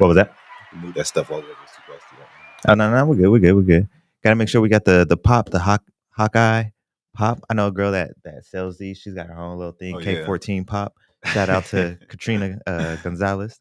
What was that? Move that stuff over. It's too close to that. Oh no, we're good. Gotta make sure we got the pop, the Hawkeye pop. I know a girl that sells these. She's got her own little thing, Oh, yeah. K14 pop. Shout out to Katrina Gonzalez.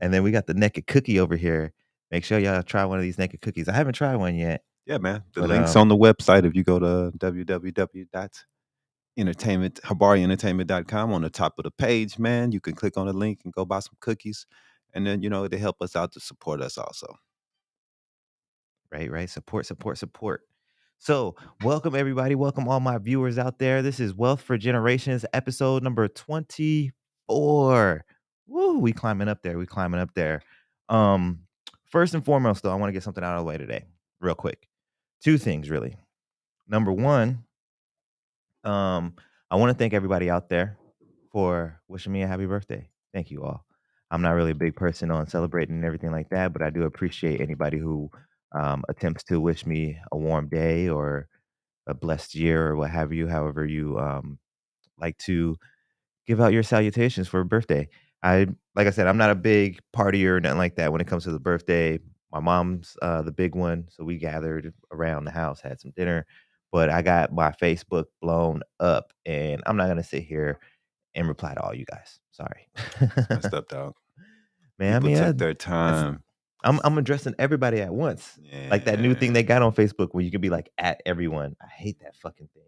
And then we got the naked cookie over here. Make sure y'all try one of these naked cookies. I haven't tried one yet. Yeah, man. The But, link's on the website. If you go to habarientertainment.com on the top of the page, man, you can click on the link and go buy some cookies. And then, they help us out to support us also. Right. Support. So, welcome everybody. Welcome all my viewers out there. This is Wealth for Generations, episode number 24. Woo, we climbing up there. First and foremost, though, I want to get something out of the way today, real quick. Two things, really. Number one, I want to thank everybody out there for wishing me a happy birthday. Thank you all. I'm not really a big person on celebrating and everything like that, but I do appreciate anybody who attempts to wish me a warm day or a blessed year or what have you, however you like to give out your salutations for a birthday. Like I said, I'm not a big partier or nothing like that when it comes to the birthday. My mom's the big one, so we gathered around the house, had some dinner. But I got my Facebook blown up, and I'm not gonna sit here and reply to all you guys. Sorry, Messed up, dog. man. People took their time. I'm addressing everybody at once, like that new thing they got on Facebook where you can be like at everyone. I hate that fucking thing.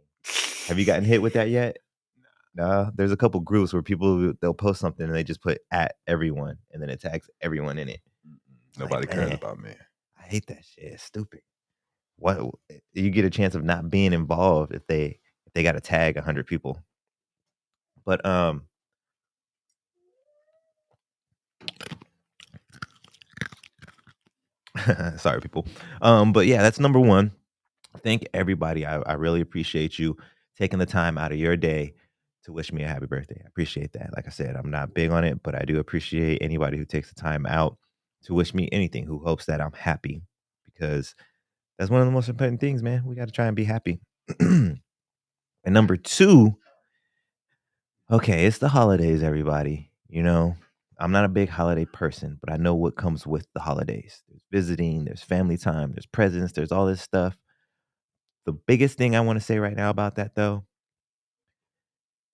Have you gotten hit with that yet? No, there's a couple groups where they'll post something and they just put at everyone and then it tags everyone in it. Nobody cares about me. I hate that shit. It's stupid. What you get a chance of not being involved if they got to tag 100 people. But sorry people. But yeah, that's number one. Thank everybody. I really appreciate you taking the time out of your day to wish me a happy birthday. I appreciate that. Like I said, I'm not big on it, but I do appreciate anybody who takes the time out to wish me anything, who hopes that I'm happy, because that's one of the most important things, man. We got to try and be happy. And number two, okay, it's the holidays, everybody. I'm not a big holiday person, but I know what comes with the holidays. There's visiting, there's family time, there's presents, there's all this stuff. The biggest thing I want to say right now about that, though,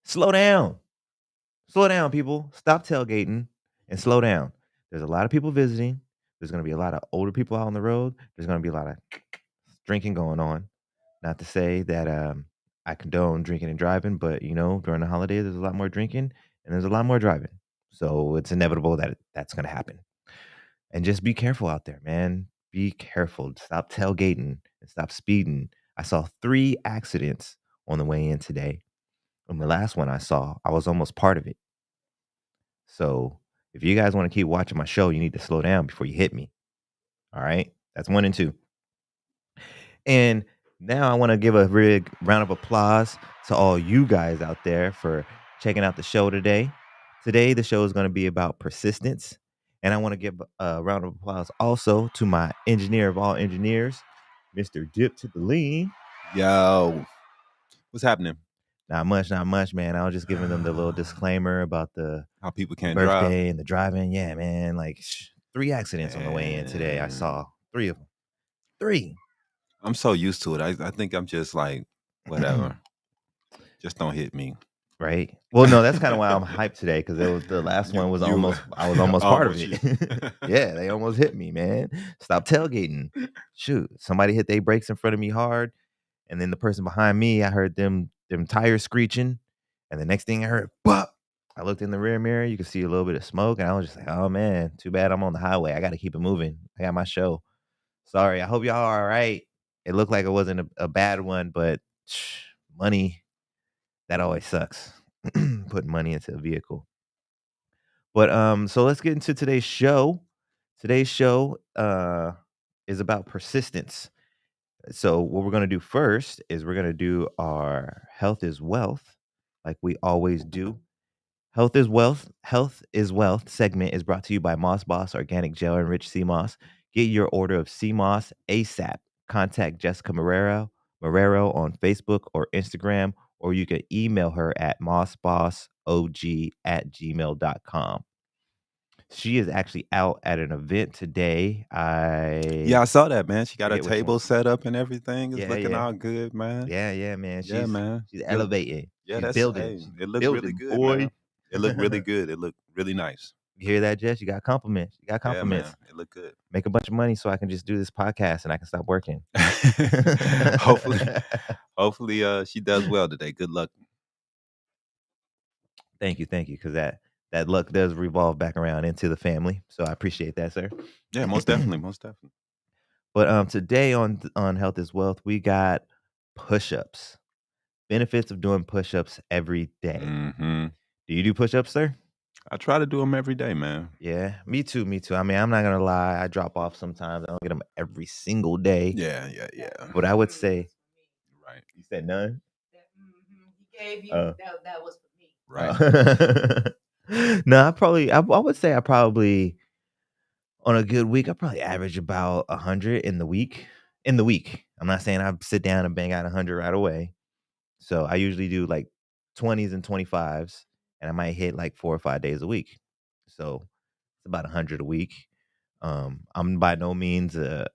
slow down. Slow down, people. Stop tailgating and slow down. There's a lot of people visiting. There's going to be a lot of older people out on the road. There's going to be a lot of drinking going on. Not to say that I condone drinking and driving, but during the holidays, there's a lot more drinking and there's a lot more driving. So it's inevitable that that's going to happen. And just be careful out there, man. Be careful. Stop tailgating and stop speeding. I saw 3 accidents on the way in today. And the last one I saw, I was almost part of it. So if you guys want to keep watching my show, you need to slow down before you hit me. All right? That's 1 and 2. And now I want to give a big round of applause to all you guys out there for checking out the show today. Today, the show is going to be about persistence. And I want to give a round of applause also to my engineer of all engineers, Mr. Dip to the lean. Yo, what's happening? Not much, man. I was just giving them the little disclaimer about the How people can't birthday drive. and the driving. Yeah, man. Like 3 accidents on the way in today. I saw 3 of them. 3. I'm so used to it. I think I'm just like, whatever. Just don't hit me. Right. Well, no, that's kind of why I'm hyped today, because the last one was I was almost part of it. Yeah, they almost hit me, man. Stop tailgating. Shoot, somebody hit their brakes in front of me hard, and then the person behind me, I heard them tires screeching, and the next thing I heard, bop. I looked in the rear mirror, you could see a little bit of smoke, and I was just like, oh man, too bad I'm on the highway. I got to keep it moving. I got my show. Sorry. I hope y'all are all right. It looked like it wasn't a bad one, but money, that always sucks. Putting money into a vehicle. But so let's get into today's show. Today's show is about persistence. So what we're going to do first is we're going to do our health is wealth, like we always do. Health is wealth segment is brought to you by Moss Boss Organic Gel Enriched Sea Moss. Get your order of sea moss ASAP. Contact Jessica Marrero on Facebook or Instagram, or you can email her at mossbossog@gmail.com. She is actually out at an event today. Yeah, I I saw that, man. She got her forget which one. table set up and everything. It's Yeah, looking yeah. all good, man. Yeah, yeah, man. Yeah, man. She's Good. elevating. Yeah, She's that's building. hey, She's it looked really building, good, man. boy. It looked really good. It looked really nice. You hear that, Jess? You got compliments. You got Yeah, man. compliments. It looked good. Make a bunch of money so I can just do this podcast and I can stop working. Hopefully, hopefully, she does well today. Good luck. Thank you, because that luck does revolve back around into the family. So I appreciate that, sir. Yeah, most definitely, most definitely. But today on Health is Wealth, we got push-ups. Benefits of doing push-ups every day. Hmm. Do you do push-ups, sir? I try to do them every day, man. Yeah, me too, me too. I mean, I'm not gonna lie, I drop off sometimes. I don't get them every single day, Yeah, yeah, yeah. but I would say Right, you said none. He gave you Uh, that was for me. right. no, I would say I probably on a good week, I probably average about 100 in the week. In the week, I'm not saying I sit down and bang out 100 right away. So I usually do like 20s and 25s, and I might hit like 4 or 5 days a week. So it's about 100 a week. I'm by no means a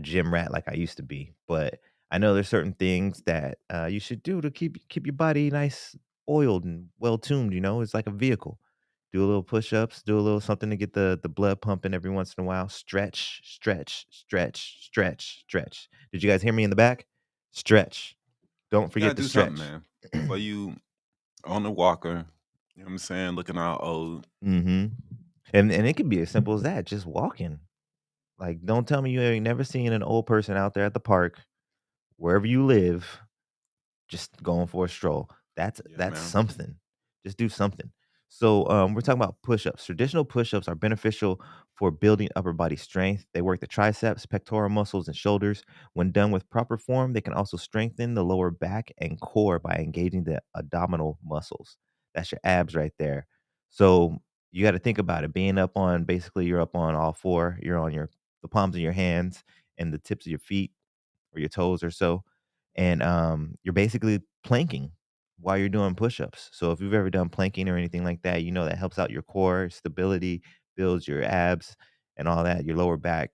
gym rat like I used to be, but I know there's certain things that you should do to keep your body nice, oiled, and well tuned. You know, it's like a vehicle. Do a little push ups, do a little something to get the blood pumping every once in a while. Stretch, stretch, stretch, stretch, stretch. Did you guys hear me in the back? Stretch. Don't You gotta forget to do something, stretch. man. For you on the walker, you know what I'm saying? Looking all old. Mhm. And it could be as simple as that, just walking. Like, don't tell me you ain't never seen an old person out there at the park, wherever you live, just going for a stroll. Yeah, That's man. something. Just do something. So, we're talking about push-ups. Traditional push-ups are beneficial for building upper body strength. They work the triceps, pectoral muscles, and shoulders. When done with proper form, they can also strengthen the lower back and core by engaging the abdominal muscles. That's your abs right there. So, you got to think about it. Being up on basically you're up on all four. You're on your the palms of your hands and the tips of your feet or your toes or so, and you're basically planking while you're doing push-ups. So if you've ever done planking or anything like that, you know that helps out your core stability, builds your abs and all that, your lower back.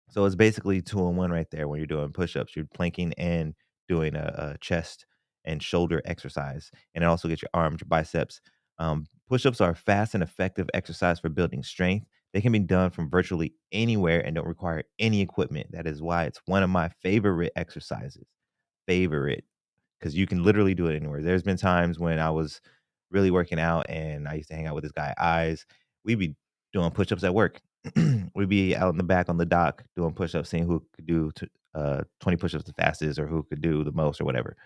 So it's basically two in one right there when you're doing push-ups. You're planking and doing a chest and shoulder exercise, and it also gets your arms, your biceps. Push-ups are a fast and effective exercise for building strength. They can be done from virtually anywhere and don't require any equipment. That is why it's one of my favorite exercises. Favorite, because you can literally do it anywhere. There's been times when I was really working out and I used to hang out with this guy, Eyes. We'd be doing push-ups at work. We'd be out in the back on the dock doing push-ups, seeing who could do 20 push-ups the fastest or who could do the most or whatever.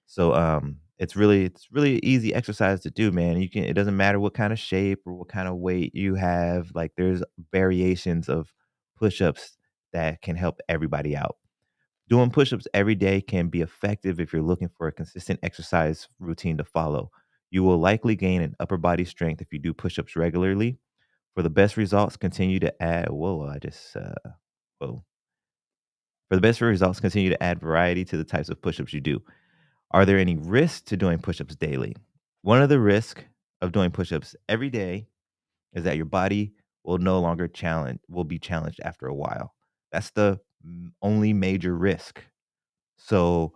So it's really easy exercise to do, man. You can it doesn't matter what kind of shape or what kind of weight you have. Like there's variations of push-ups that can help everybody out. Doing push-ups every day can be effective if you're looking for a consistent exercise routine to follow. You will likely gain an upper body strength if you do push-ups regularly. For the best results, continue to add whoa. For the best results, continue to add variety to the types of push-ups you do. Are there any risks to doing push-ups daily? One of the risks of doing push-ups every day is that your body will be challenged after a while. That's the only major risk. So,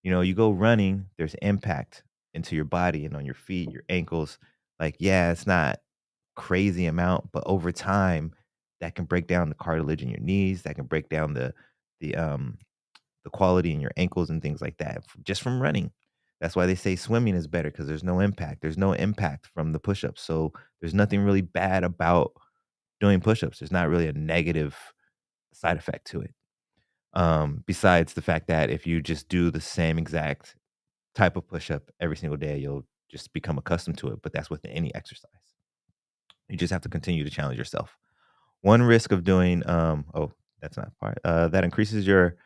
you know, you go running, there's impact into your body and on your feet, your ankles. Like, yeah, it's not crazy amount, but over time, that can break down the cartilage in your knees. That can break down the um the quality in your ankles and things like that just from running. That's why they say swimming is better because there's no impact. There's no impact from the push-ups. So there's nothing really bad about doing push-ups. There's not really a negative side effect to it. Besides the fact that if you just do the same exact type of push-up every single day, you'll just become accustomed to it. But that's with any exercise. You just have to continue to challenge yourself. One risk of doing that's not part that increases your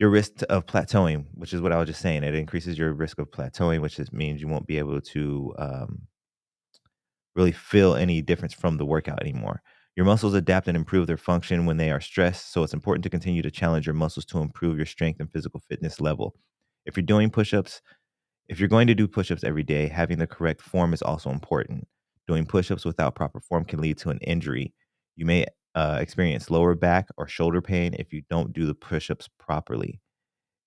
risk of plateauing, which is what I was just saying. It increases your risk of plateauing, which means you won't be able to really feel any difference from the workout anymore. Your muscles adapt and improve their function when they are stressed, so it's important to continue to challenge your muscles to improve your strength and physical fitness level. If you're doing push-ups, if you're going to do push-ups every day, having the correct form is also important. Doing push-ups without proper form can lead to an injury. You may experience lower back or shoulder pain if you don't do the push-ups properly.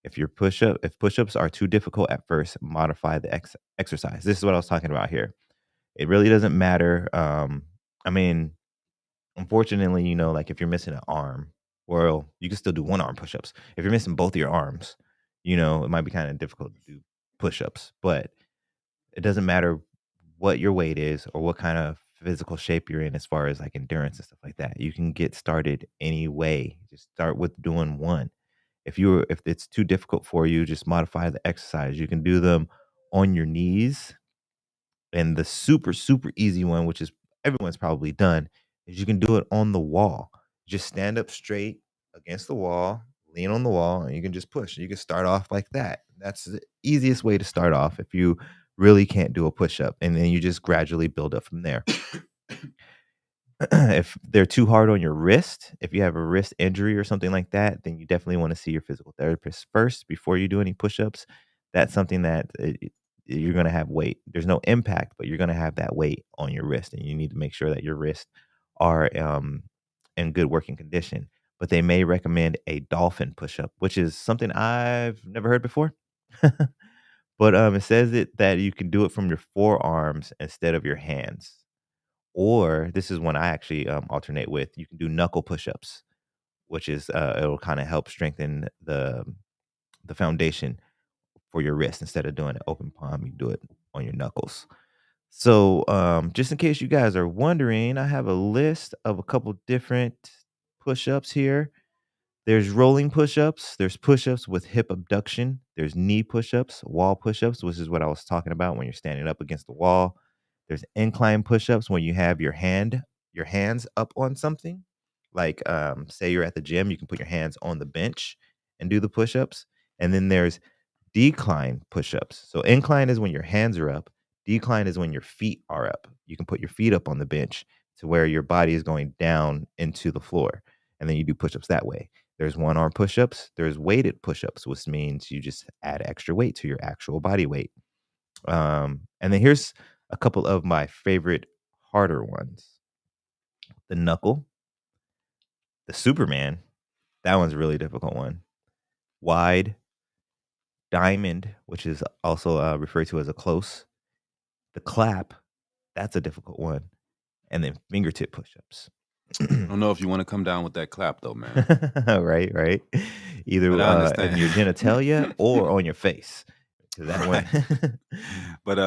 If push-ups are too difficult at first, modify the exercise. This is what I was talking about here. It really doesn't matter. I mean, unfortunately, like if you're missing an arm, well, you can still do one arm push-ups. If you're missing both of your arms, it might be kind of difficult to do push-ups, but it doesn't matter what your weight is or what kind of physical shape you're in as far as like endurance and stuff like that. You can get started anyway. Just start with doing one. If it's too difficult for you, just modify the exercise. You can do them on your knees. And the super, super easy one, which is everyone's probably done, is you can do it on the wall. Just stand up straight against the wall, lean on the wall, and you can just push. You can start off like that. That's the easiest way to start off if you really can't do a push up. And then you just gradually build up from there. If they're too hard on your wrist, if you have a wrist injury or something like that, then you definitely want to see your physical therapist first before you do any push-ups. That's something that you're going to have weight. There's no impact, but you're going to have that weight on your wrist, and you need to make sure that your wrists are in good working condition. But they may recommend a dolphin push-up, which is something I've never heard before. But it says that you can do it from your forearms instead of your hands. Or this is one I actually alternate with. You can do knuckle push-ups, which is it'll kind of help strengthen the foundation for your wrist. Instead of doing an open palm, you do it on your knuckles. So just in case you guys are wondering, I have a list of a couple different push-ups here. There's rolling push-ups, there's push-ups with hip abduction, there's knee push-ups, wall push-ups, which is what I was talking about when you're standing up against the wall. There's incline push-ups when you have your hands up on something. Like say you're at the gym, you can put your hands on the bench and do the push-ups. And then there's decline push-ups. So incline is when your hands are up, decline is when your feet are up. You can put your feet up on the bench to where your body is going down into the floor. And then you do push-ups that way. There's one arm push-ups, there's weighted push-ups, which means you just add extra weight to your actual body weight. And then here's a couple of my favorite harder ones. The knuckle, the Superman, that one's a really difficult one. Wide, diamond, which is also referred to as a close. The clap, that's a difficult one. And then fingertip push-ups. I don't know if you want to come down with that clap though, man. Right. Either But I in understand. your genitalia or on your face. 'Cause that one. But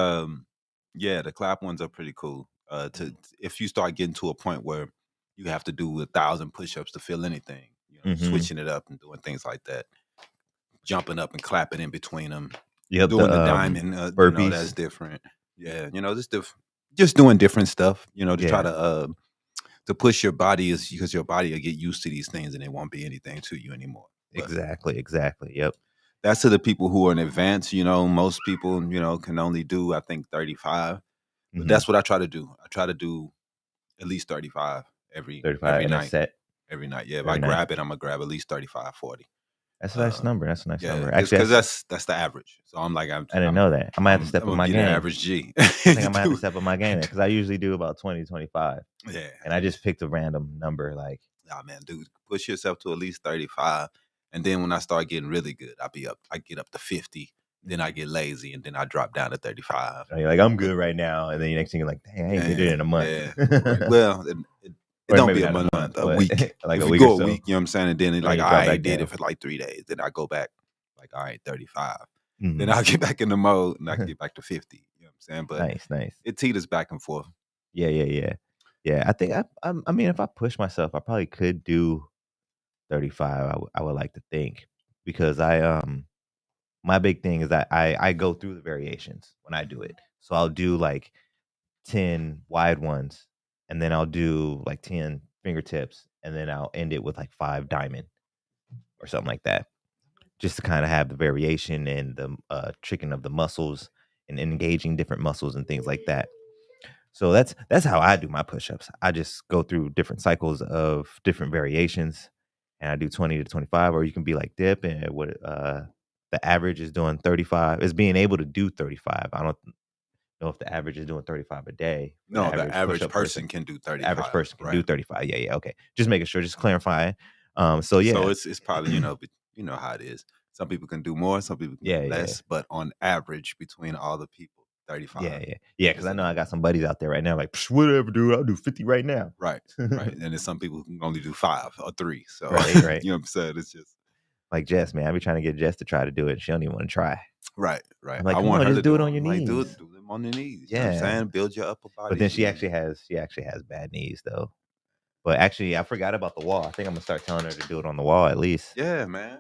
yeah, the clap ones are pretty cool. To if you start getting to a point where you have to do 1,000 push-ups to feel anything, Mhm. switching it up and doing things like that, jumping up and clapping in between them, Yep, doing the diamond, burpees. that's different. Yeah, just doing different stuff, to try Yeah. to push your body is because your body will get used to these things and it won't be anything to you anymore. But Exactly, yep. that's to the people who are in advance. Most people, can only do I think 35. But Mhm. that's what I try to do. I try to do at least 35 every 35 in a night. set Every night. Yeah, if I every night. grab it, I'm gonna grab at least 35, 40. That's a nice number, Yeah, Actually, because that's the average. So I'm like I didn't know that. I might have to step I'm up gonna my be the game. average G. I think I might have to step up my game because I usually do about 20, 25. Yeah. And I just picked a random number, like Nah, man, dude, push yourself to at least 35. And then when I start getting really good, I get up to 50. Then I get lazy and then I drop down to 35. you're like, "I'm good right now," and then the next thing you're like, "Dang, I ain't did it in a month." Yeah. Well, it Or don't maybe be a not a month, month, a but week. like If a you week or go a so. week, you know what I'm saying? And then it's And then like, you all drop right, back did down. it for like 3 days. Then I go back, like, all right, 35. Then Mhm. I'll get back in the mode and I can get back to 50. You know what I'm saying? But Nice. it teeters back and forth. Yeah. Yeah, I think I mean, if I push myself, I probably could do 35, I would like to think, because my big thing is that I go through the variations when I do it. So I'll do like 10 wide ones, and then I'll do like 10 fingertips, and then I'll end it with like 5 diamond or something like that, just to kind of have the variation and the tricking of the muscles and engaging different muscles and things like that. So that's how I do my push-ups. I just go through different cycles of different variations, and I do 20 to 25, or you can be like Dip, and what the average is doing 35, is being able to do 35. I don't know if the average is doing 35 a day for the No, the average average push-up person. person can do The average 35, person can do right? 35. Yeah, yeah, okay. Just making sure, just clarifying. So So yeah. it's probably, but you know how it is. Some people can do more, some people can Yeah, do yeah. less, but on average, between all the people, 35 Yeah, yeah. Yeah, because is I know I enough. got some buddies out there right now, like, "Psh, whatever, dude. I'll do 50 right now." Right, right. And there's some people who can only do 5 or 3. So Right, right. you know what I'm saying? It's just Like Jess, man. I be trying to get Jess to try to do it. She don't even want to try. right, right. I'm I like, come want on, her just to do do it on them. your I'm like, knees. do them on the knees. You know what I'm Yeah. saying? Build your upper But body. then she actually has bad knees though. But actually, I forgot about the wall. I think I'm gonna start telling her to do it on the wall at least. Yeah, man.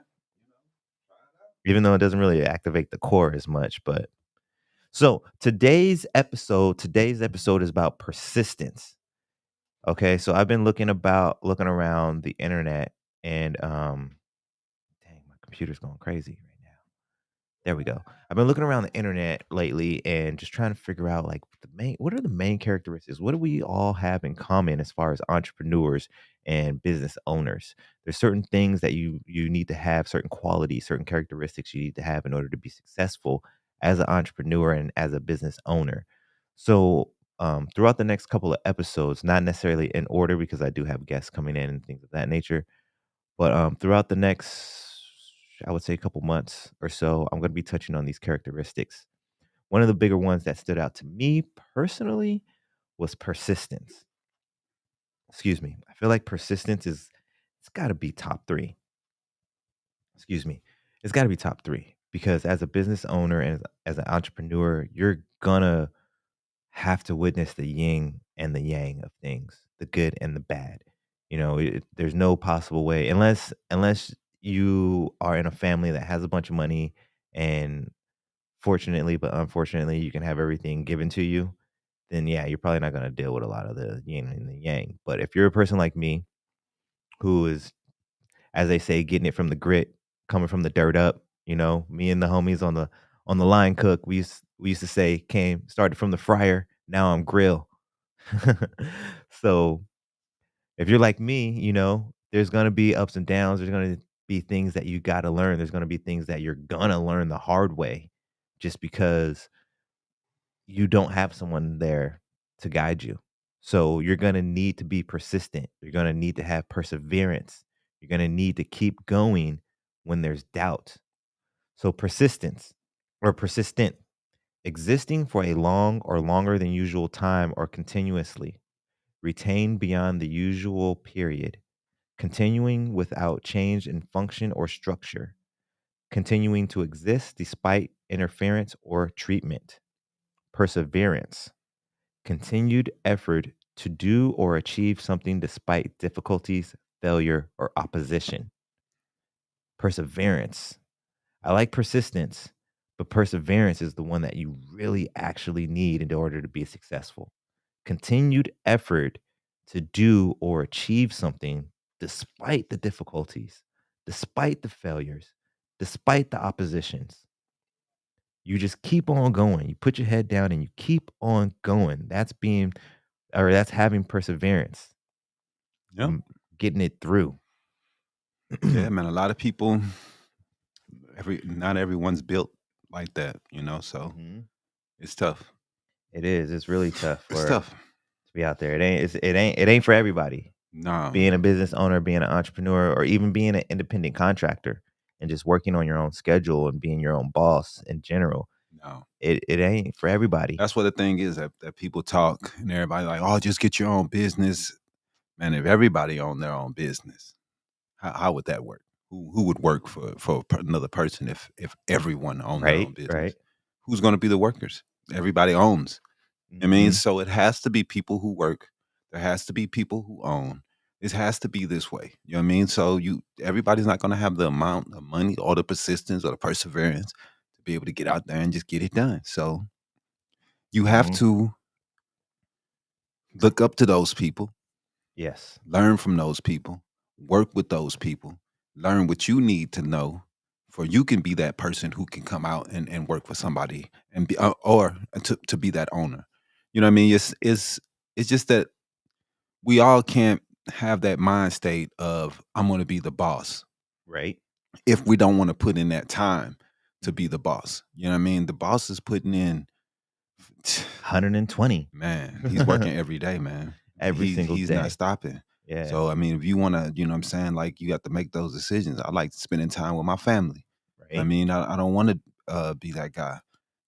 Even though it doesn't really activate the core as much. But so today's episode is about persistence. Okay. So I've been looking around the internet and dang, my computer's going crazy right now. There we go. I've been looking around the internet lately and just trying to figure out like what are the main characteristics? What do we all have in common as far as entrepreneurs and business owners? There's certain things that you need to have, certain qualities, certain characteristics you need to have in order to be successful as an entrepreneur and as a business owner. So throughout the next couple of episodes, not necessarily in order because I do have guests coming in and things of that nature, but, throughout the next, I would say, couple months or so, I'm gonna be touching on these characteristics. One of the bigger ones that stood out to me personally was persistence. Excuse me. I feel like persistence it's gotta be top 3. Excuse me. It's gotta be top 3 because as a business owner and as an entrepreneur, you're gonna have to witness the yin and the yang of things, the good and the bad. There's no possible way unless you are in a family that has a bunch of money and fortunately, but unfortunately, you can have everything given to you. Then yeah, you're probably not going to deal with a lot of the yin and the yang. But if you're a person like me who is, as they say, getting it from the grit, coming from the dirt up, me and the homies on the line cook, we used to say came started from the fryer, now I'm grill. So if you're like me, there's gonna be ups and downs. There's gonna be things that you gotta learn. There's gonna be things that you're gonna learn the hard way just because you don't have someone there to guide you. So you're gonna need to be persistent. You're gonna need to have perseverance. You're gonna need to keep going when there's doubt. So persistence or persistent, existing for a long or longer than usual time or continuously, retain beyond the usual period, continuing without change in function or structure, continuing to exist despite interference or treatment, perseverance, continued effort to do or achieve something despite difficulties, failure, or opposition, perseverance. I like persistence, but perseverance is the one that you really actually need in order to be successful. Continued effort to do or achieve something despite the difficulties, despite the failures, despite the oppositions. You just keep on going. You put your head down and you keep on going. That's having perseverance, Yeah. getting it through. Yeah, man. A lot of people, not everyone's built like that, so Mhm. it's tough. It is. It's really tough It's for tough. to be out there. It ain't for everybody. No, Being a business owner, being an entrepreneur, or even being an independent contractor and just working on your own schedule and being your own boss in general, no. it ain't for everybody. That's what the thing is that people talk and everybody like, oh, just get your own business. Man, if everybody owned their own business, how would that work? Who would work for another person if everyone owned their own Right, right. business? Who's going to be the workers? Everybody owns. I mean, Mhm. so it has to be people who work. There has to be people who own. It has to be this way. You know what I mean? So everybody's not going to have the amount of money or the persistence or the perseverance to be able to get out there and just get it done. So you have Mhm. to look up to those people, Yes. learn from those people, work with those people, learn what you need to know for you can be that person who can come out and work for somebody and be or to be that owner. You know what I mean? It's just that we all can't have that mind state of I'm going to be the boss Right. if we don't want to put in that time to be Mhm. the boss. You know what I mean? The boss is putting in 120 Man, he's working every day, man. every single He's not day. stopping. Yeah, So I mean, if you want to, you know what I'm saying, like you have to make those decisions. I like spending time with my family. I right. mean, I don't want to be that guy.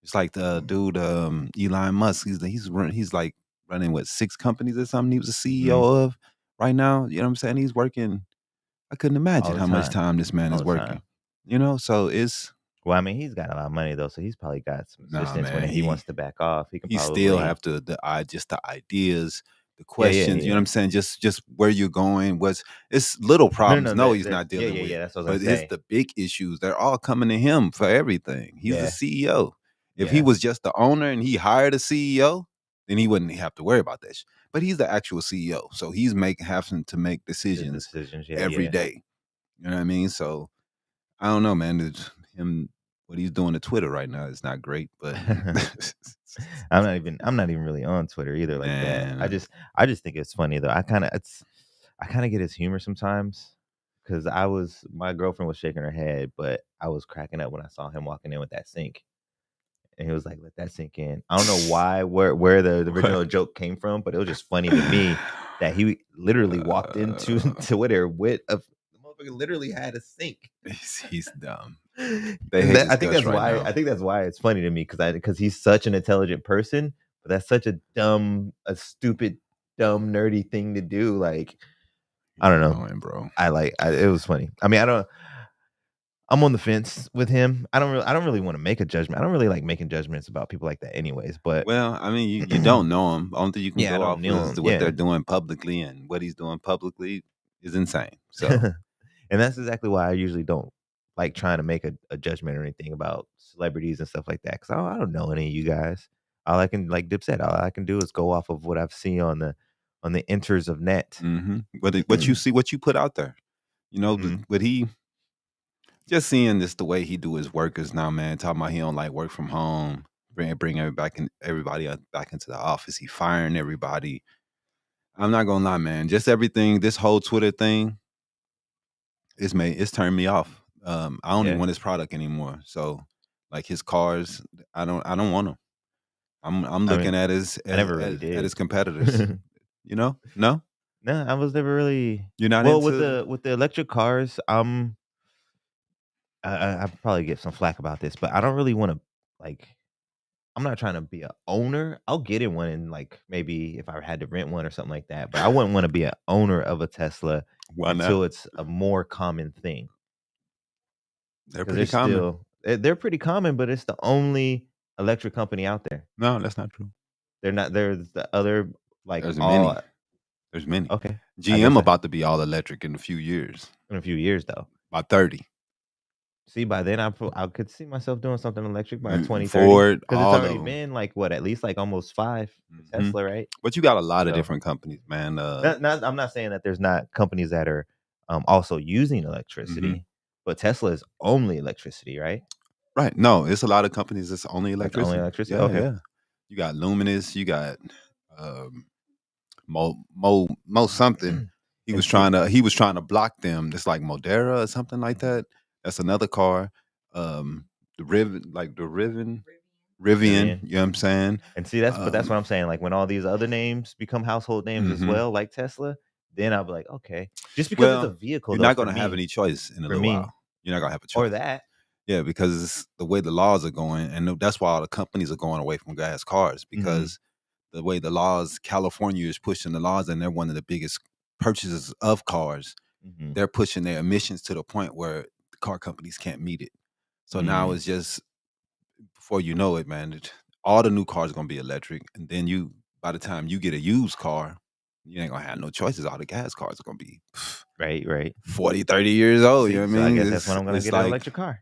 It's like the dude Elon Musk. He's like running what 6 companies or something. He was a Mhm. CEO of right now. You know what I'm saying? He's working. I couldn't All imagine the how much time, time this man all is the time. working. You know, so it's Well, I mean, he's got a lot of money though, so he's probably got some nah, assistance when man. he wants to back off. He can He still probably have to just the ideas, the yeah, yeah, questions, you know what yeah. I'm saying? Just where you're going, what's it's little No, problems. no, No, that he's there's not yeah, dealing yeah, with. yeah, that's what I was But gonna it's say. the big issues. They're all coming to him for everything. He's the Yeah, CEO. If he yeah, was just the owner and he hired a CEO, then he wouldn't have to worry about that. But he's the actual CEO. So he's having to make his decisions decisions, yeah, every yeah. day. You know what I mean? So I don't know, man. Him what he's doing to Twitter right now is not great, but I'm not even really on Twitter either like that. man. I just think it's funny though. I kind of get his humor sometimes because my girlfriend was shaking her head, but I was cracking up when I saw him walking in with that sink, and he was like, "Let that sink in." I don't know why where the What? original joke came from, but it was just funny to me that he literally walked into Uh, Twitter with the motherfucker literally had a sink. he's dumb. They And hate that, his guts right now. I think that's why it's funny to me because he's such an intelligent person, but that's such a stupid, dumb, nerdy thing to do. Like I He's don't know. annoying, bro. It was funny. I mean, I don't. I'm on the fence with him. I don't really want to make a judgment. I don't really like making judgments about people like that, anyways. But Well, I mean, you don't know him. Only thing you can yeah, I go don't off kneel is him. what they're Yeah, doing publicly, and what he's doing publicly is insane. So, and that's exactly why I usually don't like trying to make a judgment or anything about celebrities and stuff like that because I don't know any of you guys. All I can, like Dip said, all I can do is go off of what I've seen on the enters of net. what you see, what you put out there, you know, Mhm. what he just seeing this the way he do his workers now, man. Talking about he don't like work from home, bring everybody back into the office. He firing everybody. I'm not gonna lie, man. Just everything, this whole Twitter thing, it's turned me off. I don't even Yeah, want his product anymore. So, like his cars, I don't want them. I'm I mean, looking at I never really at did. his competitors. You know, no, No, I was never really you're not well into. with the electric cars. I probably get some flack about this, but I don't really want to like. I'm not trying to be a owner. I'll get in one and like maybe if I had to rent one or something like that. But I wouldn't want to be an owner of a Tesla Why not? until it's a more common thing They're because pretty common. they're pretty common, but it's the only electric company out there. No, that's not true. They're not. There's the other like There's many. all There's many. okay. I GM guess about to be all electric in a few years, in a few years though. by 30. See, by then I could see myself doing something electric by 2030 Ford, because it's all already of them. been like what, at least like almost 5 for Hmm. Tesla, right? But you got a lot of So, different companies, man. I'm not saying that there's not companies that are also using Mhm. electricity, but Tesla is only electricity, right? Right. No, it's a lot of companies that's only That's only electricity. electricity. Yeah, Okay. yeah. You got Luminous, you got um Mo something. And see, He was trying to block them. It's like Modera or something like that. That's another car. Um the Rivian, Rivian, you know what I'm saying? and see that's what Um I'm saying. Like when all these other names become household names as mhm. well, like Tesla, then I'll be like, okay, just because it's a Well, vehicle you're though not for gonna have me, any choice in a for little me, while. You're not gonna have a or choice. that. Yeah, because it's the way the laws are going, and that's why all the companies are going away from gas cars Hmm. because the way the laws, California is pushing the laws, and they're one of the biggest purchasers of cars. Hmm. They're pushing their emissions to the point where the car companies can't meet it. So now Mm, it's just before you know it, man, all the new cars are gonna be electric, and then by the time you get a used car, you ain't gonna have no choices. All the gas cars are gonna be right, right. 40, 30 years old. You know See, what I so I mean? guess that's when I'm gonna It's get an like electric car.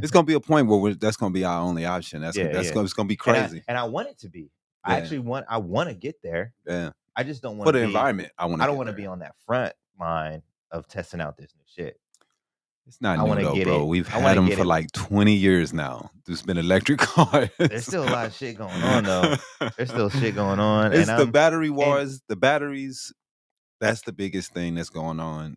it's gonna be a point where that's gonna be our only option. Yeah, yeah. It's gonna be And I crazy. and I want it to be. Yeah, I wanna get there. yeah. I just don't For wanna the be environment, I want I to don't get wanna be there. on that front line of testing out this new shit. It's not I new wanna though, get bro. it We've I had wanna them get for it like 20 years now. There's been electric there's cars. still a lot of shit going on though. There's still shit going on, and It's the I'm battery and wars. The batteries, that's the biggest thing that's going on.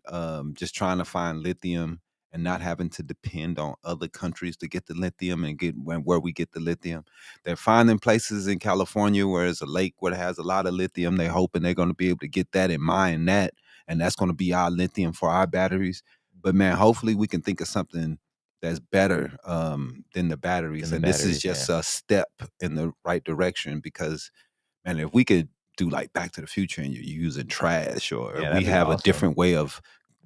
Just trying to find lithium and not having to depend on other countries to get the lithium and get where we get the lithium. They're finding places in California where it's a lake where it has a lot of lithium. They're hoping they're going to be able to get that and mine that, and that's going to be our lithium for our batteries. But man, hopefully we can think of something that's better than the In batteries. the And this is batteries, just yeah. a step in the right direction because, man, if we could do like Back to the Future and you're using trash, or Yeah, we that'd be have a awesome. different way of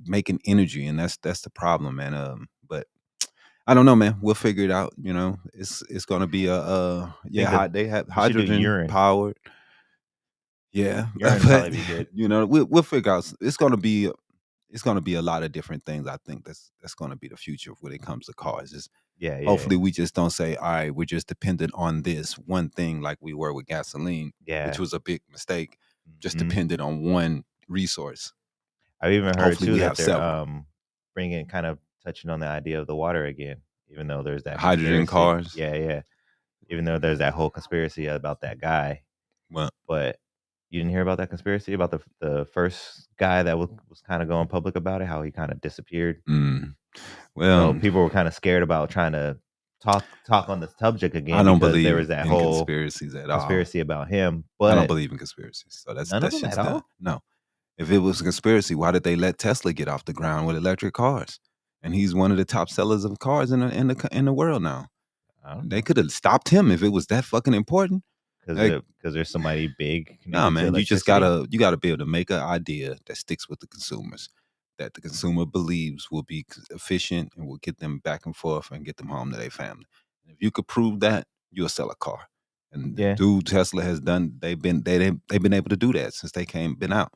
making energy, and that's the problem, man. But I don't know, man. We'll figure it out. You know, it's gonna be a I think that they have we should do hydrogen urine. powered. Yeah, Urine but probably be good. you know, we'll figure out. It's gonna be a lot of different things. I think that's gonna be the future when it comes to cars. Is Yeah, yeah, hopefully we just don't say, all right, we're just dependent on this one thing like we were with gasoline, which yeah. was a big mistake. Just Mhm. dependent on one resource. I've even heard Hopefully too we that have they're, several. bringing kind of touching on the idea of the water again, even though there's that Hydrogen conspiracy. cars. Yeah, yeah. Even though there's that whole conspiracy about that guy, Well, but you didn't hear about that conspiracy about the first guy that was kinda going public about it, how he kinda disappeared? mm, So well, people were kinda scared about trying to talk on the subject I again don't because there believe was that in whole conspiracies at all. conspiracy about him, I don't but believe in conspiracies. So none of that them shit's at done. all? No. If it was a conspiracy, why did they let Tesla get off the ground with electric cars? And he's one of the top sellers of cars in the world now. I don't They know. could have stopped him if it was that fucking important. Like, Because there's somebody big nah, connected to man, electricity? you gotta be able to make an idea that sticks with the consumers, that the consumer believes will be efficient and will get them back and forth and get them home to their family. If you could prove that, you'll sell a car. And the Yeah, dude Tesla has done. They've been able to do that since they been out.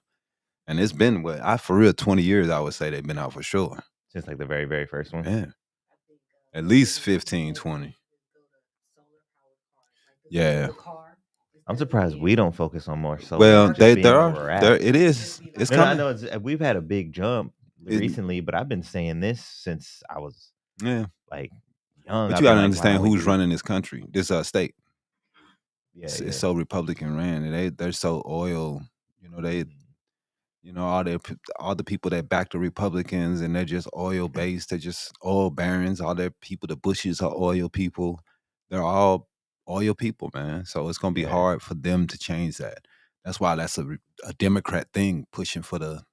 And it's been what I for real 20 years. I would say they've been out for sure. since, like, the very, very first one. Yeah, I think at the least biggest thing 15, that we 20. need to go to solar powered cars, like the Yeah. solar car, I'm instead of it surprised we being don't focus on more solar, Well, just charging being there where are we're there. at. It instead is. of being It's No, no, like I coming. know we've had a big jump It, recently, but I've been saying this since I was, yeah. like, young. But I've you been gotta like, "Why understand don't we who's do?" running this country, this state. Yeah, It's yeah. so Republican ran, and they're so oil. You know they, Mhm. you know all the people that back the Republicans, and they're just oil based. They're just oil barons. All their people, the Bushes are oil people. They're all oil people, man. So it's gonna be Yeah. hard for them to change that. That's why that's a Democrat thing, pushing for the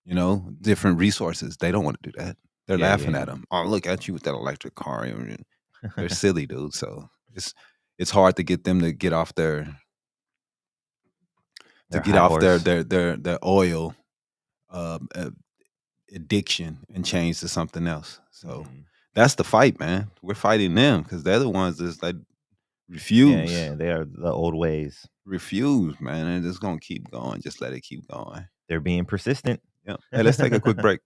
Mhm. different resources. They don't want to do that. They're Yeah, laughing yeah. at them. Oh, look at you with that electric car. And they're silly, dude. So it's hard to get them to get off Their high horse. their oil um, uh, addiction and change to something else. So Mhm. that's the fight, man. We're fighting them because they're the ones that's like Yeah, refuse, yeah, they are the old ways. refuse, man, and it's gonna keep going. Just let it keep going. They're being persistent. Yep. Hey, let's take a quick break.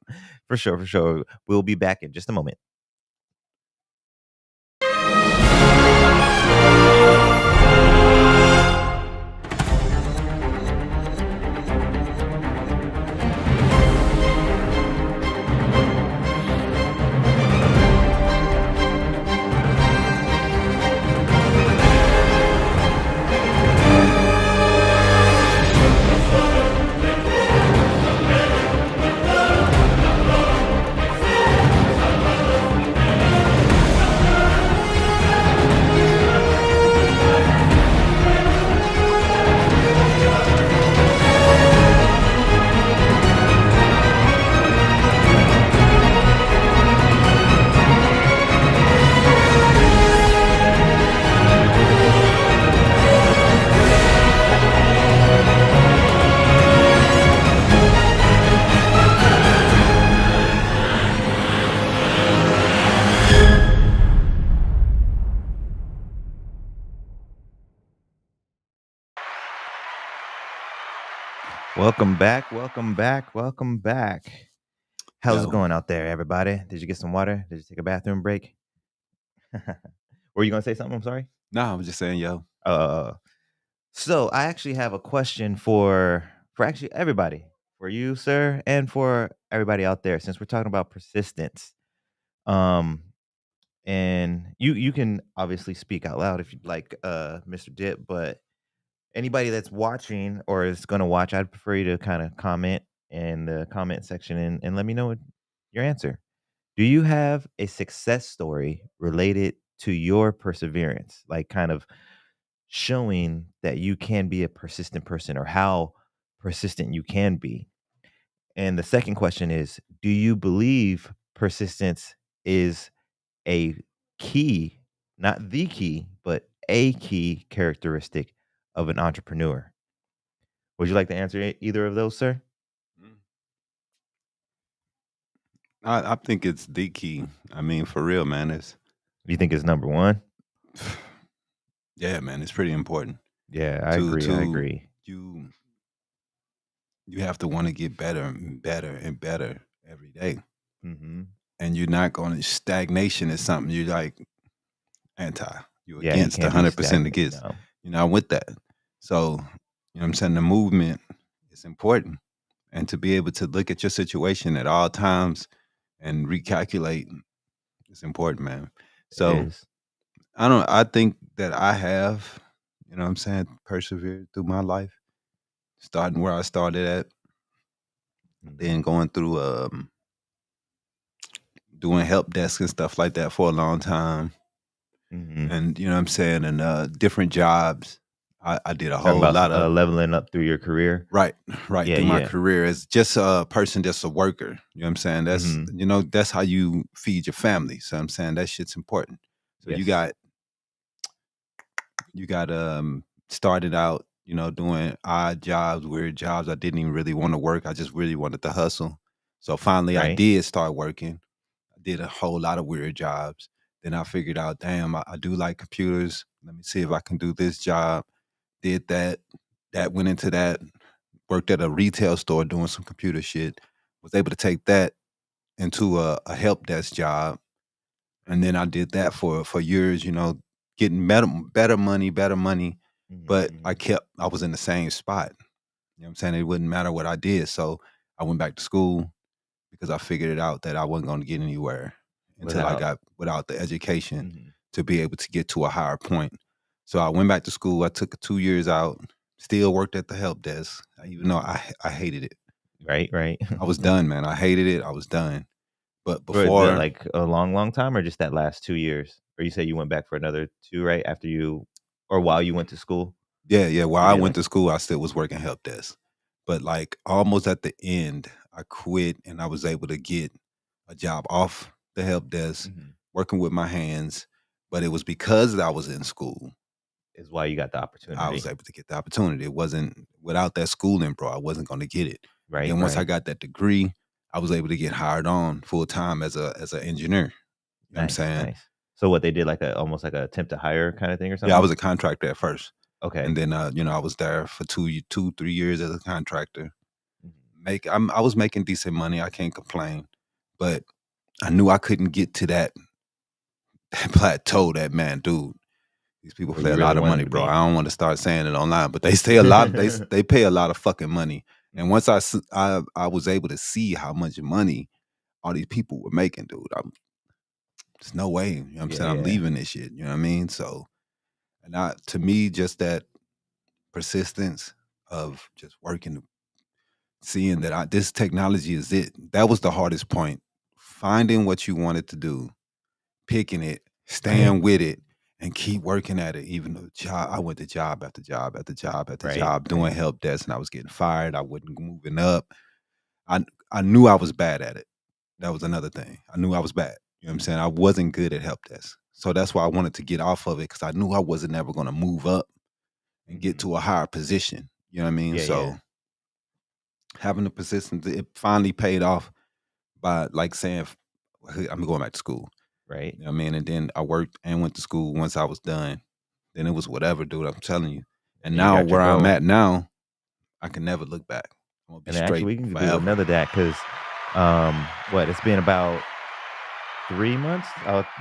For sure, for sure. We'll be back in just a moment. Welcome back, welcome back, welcome back. How's it Yo, going out there, everybody? Did you get some water? Did you take a bathroom break? Were you gonna say something? I'm sorry. nah, I was just saying, yo, Uh, so I actually have a question for actually everybody, for you, sir, and for everybody out there. Since we're talking about persistence, um, and you can obviously speak out loud if you'd like, Mr. Dip, but anybody that's watching or is gonna watch, I'd prefer you to kind of comment in the comment section and let me know what your answer. Do you have a success story related to your perseverance? Like kind of showing that you can be a persistent person or how persistent you can be. And the second question is, do you believe persistence is a key, not the key, but a key characteristic of an entrepreneur? Would you like to answer either of those, sir? Mm. I think it's the key. I mean, for real, man. It's Do you think it's number one? yeah, man. It's pretty important Yeah, I to agree. I to agree. you. You have to want to get better and better and better every day, Hmm. and you're not going to stagnation is something you like anti. You Yeah, you against can't be 100% stagnant. against. No. You're not with that. So you know what I'm saying. The movement is important, and to be able to look at your situation at all times and recalculate is important, man. It So is. I think that I have, you know what I'm saying, persevered through my life, starting where I started at, then Mhm, going through doing help desk and stuff like that for a long time. mhm. And you know what I'm saying, and different jobs. I did a Talking whole about lot of leveling up through your career. right, right Yeah, through my yeah. career as just a person, just a worker. You know what I'm saying? That's Mhm. that's how you feed your family. So I'm saying that shit's important. So Yes. you got started out, doing odd jobs, weird jobs. I didn't even really want to work. I just really wanted to hustle. So finally I Right. did start working. I did a whole lot of weird jobs. Then I figured out, damn, I do like computers. Let me see if I can do this job. Did that. That went into that. Worked at a retail store doing some computer shit. Was able to take that into a help desk job. And then I did that for years, getting better money, better money. Mhm, But mhm. I was in the same spot. You know what I'm saying? It wouldn't matter what I did. So I went back to school because I figured it out that I wasn't going to get anywhere until I Without got without the education mhm. to be able to get to a higher point. So I went back to school. I took 2 years out, still worked at the help desk, even though I hated it. Right, right. I was done, man. I hated it. I was done. But For the before, like, a long, long time or just that last 2 years? Or you say you went back for another 2, right, after you or while you went to school? yeah, yeah, while You I did, went like to school, I still was working help desk. But like almost at the end, I quit and I was able to get a job off the help desk, mhm, working with my hands. But it was because I was in school, is why you got the I was opportunity. able to get the opportunity. It wasn't without that schooling, bro, I wasn't gonna get it. And Right, then once I right. got that degree, I was able to get hired on full time as an engineer. You know what I'm Nice, saying? nice. So what they did, like, a almost like a attempt to hire kinda thing or Yeah, I something? was a contractor at first. And Okay. then I was there for 2, 3 years as a contractor. Mhm. I was making decent money, I can't complain, but I knew I couldn't get to that plateau that man, dude, these people Where pay you a really lot of wanted money, to bro. be. I don't wanna start saying it online, but they say a lot they pay a lot of fucking money, and Mhm. once I was able to see how much money all these people were making, dude, there's no way, you know what I'm Yeah, saying, I'm yeah. leaving this shit, you know what I mean? So, and I to me, just that persistence of just working, seeing that this technology is it. That was the hardest point. Finding what you wanted to do, picking it, Right. staying with it, and keep working at it. Even though I went to job after job after job after Right, job right. doing help desk, and I was getting fired. I wasn't moving up. I I knew I was bad at it. That was Mhm. another thing. I knew I was bad. You know what I'm saying? I wasn't good at help desk. So that's why I wanted to get off of it because I knew I wasn't ever going to move up and get Mhm. to a higher position. You know what I mean? Yeah, yeah. So having the persistence, it finally paid off by like saying, "Hey, I'm going back to school." Right. You know what I mean? And then I worked and went to school once I was done. Then it was whatever, dude. I'm telling you. And And you now got your where I'm goal. at now, I can never look back. I'm gonna be And then actually straight we can do forever. another that because what, it's been about 3 months?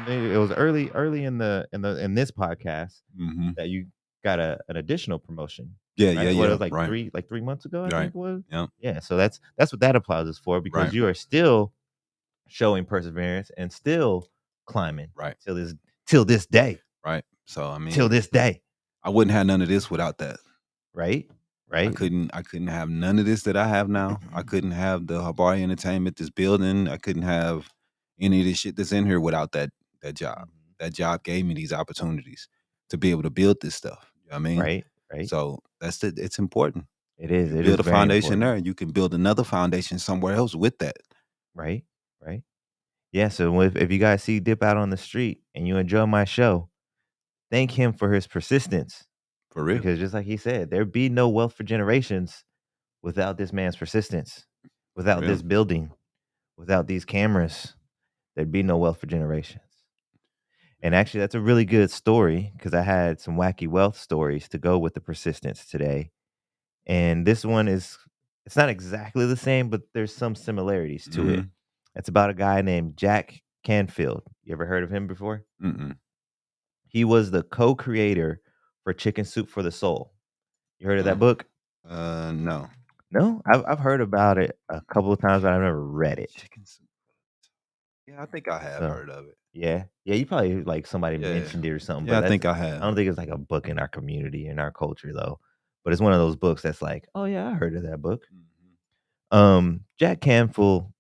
Maybe it was early in this podcast Hmm. that you got an additional promotion, Yeah, yeah, right? What, it yeah. was like Right, 3 months ago, I right. think it was? Yeah, Yeah, so that's what that applause is for because right, you are still showing perseverance and still climbing right, till this till this day. right. So I Till mean, this day, I wouldn't have none of this without that. right? I Right? couldn't have none of this that I have now. I couldn't have the Habari Entertainment, this building. I couldn't have any of this shit that's in here without that job. Mhm. That job gave me these opportunities to be able to build this stuff. You know what I mean? Right, right. So it's important. You It is build a very foundation important. there, you can build another foundation somewhere else with that. Right, right. Yeah, so if you guys see Dip out on the street and you enjoy my show, thank him for his persistence For real. because just like he said, there'd be no wealth for generations without this man's persistence, For without real. this building, without these cameras, there'd be no wealth for generations. And actually, that's a really good story because I had some wacky wealth stories to go with the persistence today. And this one is it's not exactly the same, but there's some similarities to it. Mhm. It's about a guy named Jack Canfield. You ever heard of him before? Mm-mm. He was the co-creator for Chicken Soup for the Soul. You heard of that No. book? No. No? I've heard about it a couple of times, but I've never read it. Chicken soup. Yeah, I think I have So, heard of it. yeah. Yeah, you probably like somebody Yeah. mentioned it or something, Yeah, but I that's think I I have. don't think it's like a book in our community, in our culture though. But it's one of those books that's like, "Oh yeah, I heard of that book." Mhm. Jack Canfield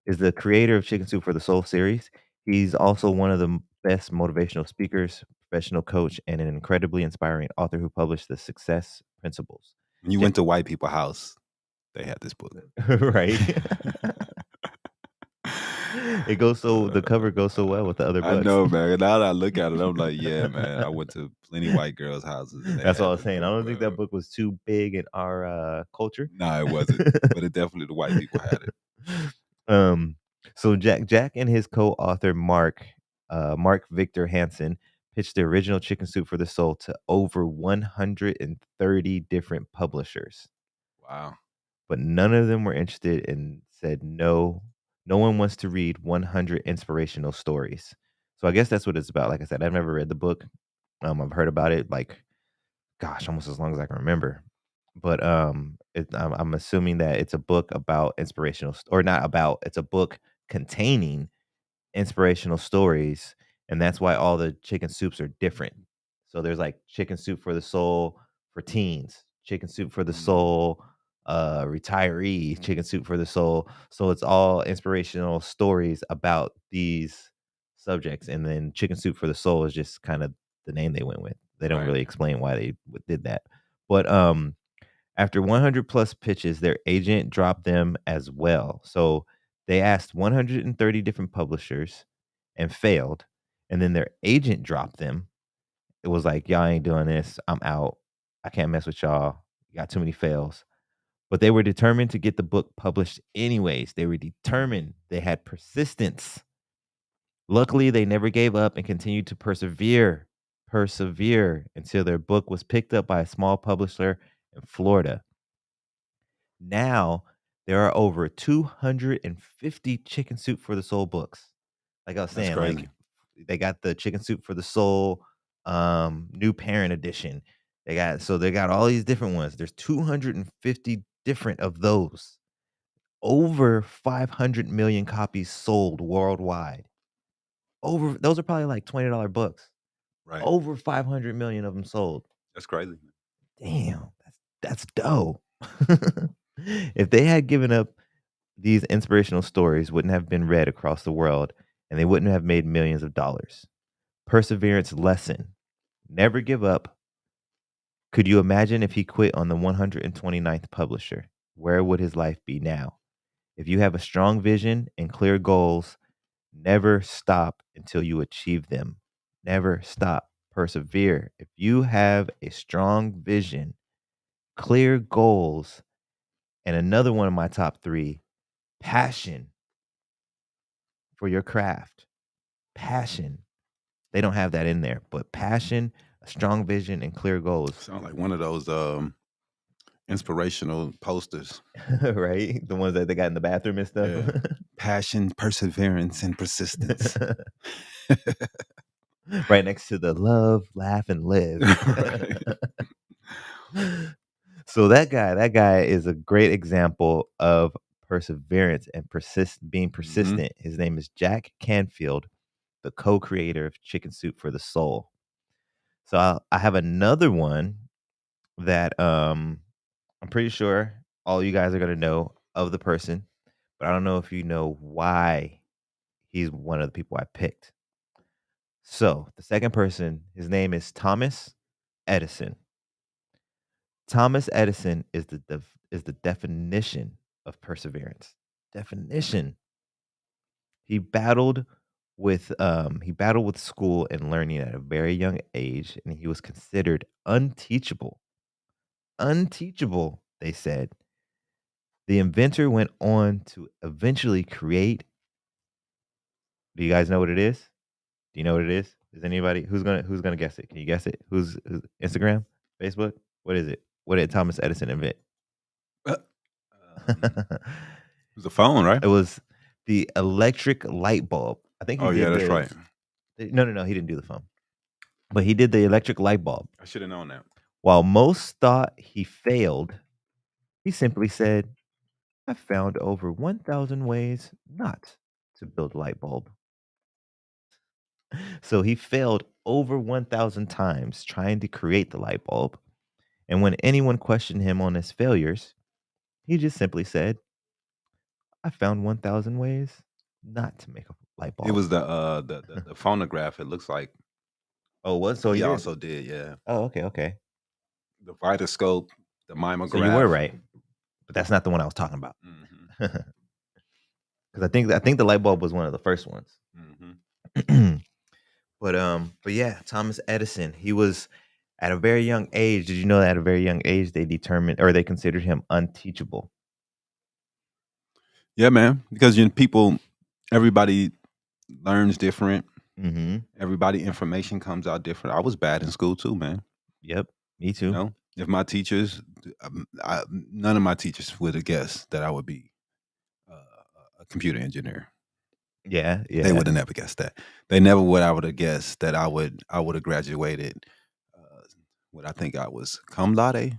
is the creator of Chicken Soup for the Soul series. He's also one of the best motivational speakers, professional coach, and an incredibly inspiring author who published the Success Principles. When you Ja went to white people house, they had this book. right? It goes so the cover goes so well with the other I books. know, man. Now that I look at it, I'm like, yeah, man. I went to plenty white girls' houses and they That's what I had was this saying. I book, don't think that bro. book was too big in our, culture. No, it wasn't. But it definitely the white people had it. Um, so Jack and his co-author Mark Victor Hansen pitched the original Chicken Soup for the Soul to over 130 different publishers, Wow. but none of them were interested and said no. No one wants to read 100 inspirational stories. So I guess that's what it's about. Like I said, I've never read the book. I've heard about it like gosh, almost as long as I can remember. But I'm assuming that it's a book about or not about. It's a book containing inspirational stories, and that's why all the chicken soups are different. So there's like chicken soup for the soul for teens, chicken soup for the Mhm. soul, retiree, chicken soup for the soul. So it's all inspirational stories about these subjects, and then chicken soup for the soul is just kind of the name they went with. They don't Right. really explain why they did that, but after 100 plus pitches, their agent dropped them as well. So they asked 130 different publishers and failed. And then their agent dropped them. It was like, y'all ain't doing this. I'm out. I can't mess with y'all. You got too many fails. But they were determined to get the book published anyways. They were determined. They had persistence. Luckily, they never gave up and continued to persevere until their book was picked up by a small publisher in Florida. Now, there are over 250 Chicken Soup for the Soul books. Like I was That's saying, crazy. like, they got the Chicken Soup for the Soul, new parent edition. They got all these different ones. There's 250 different of those. Over 500 million copies sold worldwide. Over those are probably like $20 books. Right. Over 500 million of them sold. That's crazy. Damn, that's dope. If they had given up, these inspirational stories wouldn't have been read across the world and they wouldn't have made millions of dollars. Perseverance lesson. Never give up. Could you imagine if he quit on the 129th publisher? Where would his life be now? If you have a strong vision and clear goals, never stop until you achieve them. Never stop. Persevere. If you have a strong vision, clear goals, and another one of my top three, passion for your craft. Passion. They don't have that in there, but passion, a strong vision, and clear goals. Sound like one of those inspirational posters. Right? The ones that they got in the bathroom and stuff. Yeah. Passion, perseverance, and persistence. Right next to the love, laugh, and live. Right. So that guy is a great example of perseverance and being Mhm. persistent. His name is Jack Canfield, the co-creator of Chicken Soup for the Soul. So I have another one that I'm pretty sure all you guys are gonna know of the person, but I don't know if you know why he's one of the people I picked. So, the second person, his name is Thomas Edison. Thomas Edison is the definition of perseverance. Definition. He battled with school and learning at a very young age, and he was considered unteachable. Unteachable, they said. The inventor went on to eventually create. Do you guys know what it is? Do you know what it is? Is anybody who's gonna guess it? Can you guess it? Who's Instagram, Facebook? What is it? What did Thomas Edison invent? Uh, it was a phone, right? It was the electric light bulb. I think he Oh yeah, did that's right. no, he didn't do the phone, but he did the electric light bulb. I should have known that. While most thought he failed, he simply said, "I found over 1,000 ways not to build a light bulb." So he failed over 1,000 times trying to create the light bulb. And when anyone questioned him on his failures, he just simply said, "I found 1,000 ways not to make a light It bulb." was the phonograph. It looks like Oh, what? So he he did. also did. Yeah, Oh, okay, okay. the vitoscope, the So you were mimograph. right, but that's not the one I was talking about. Hmm. Because I think the light bulb was one of the first ones. Hmm. But yeah, Thomas Edison, he was at a very young age. Did you know that at a very young age they determined or they considered him unteachable? Yeah, man. Because people, everybody learns different. Mm-hmm. Everybody information comes out different. I was bad in school too, man. Yep. Me You too. know, if my teachers, none of my teachers would have guessed that I would be a computer engineer. Yeah, They yeah. would have never guessed that. They never would. I would have guessed that I would have graduated. What I think I was cum laude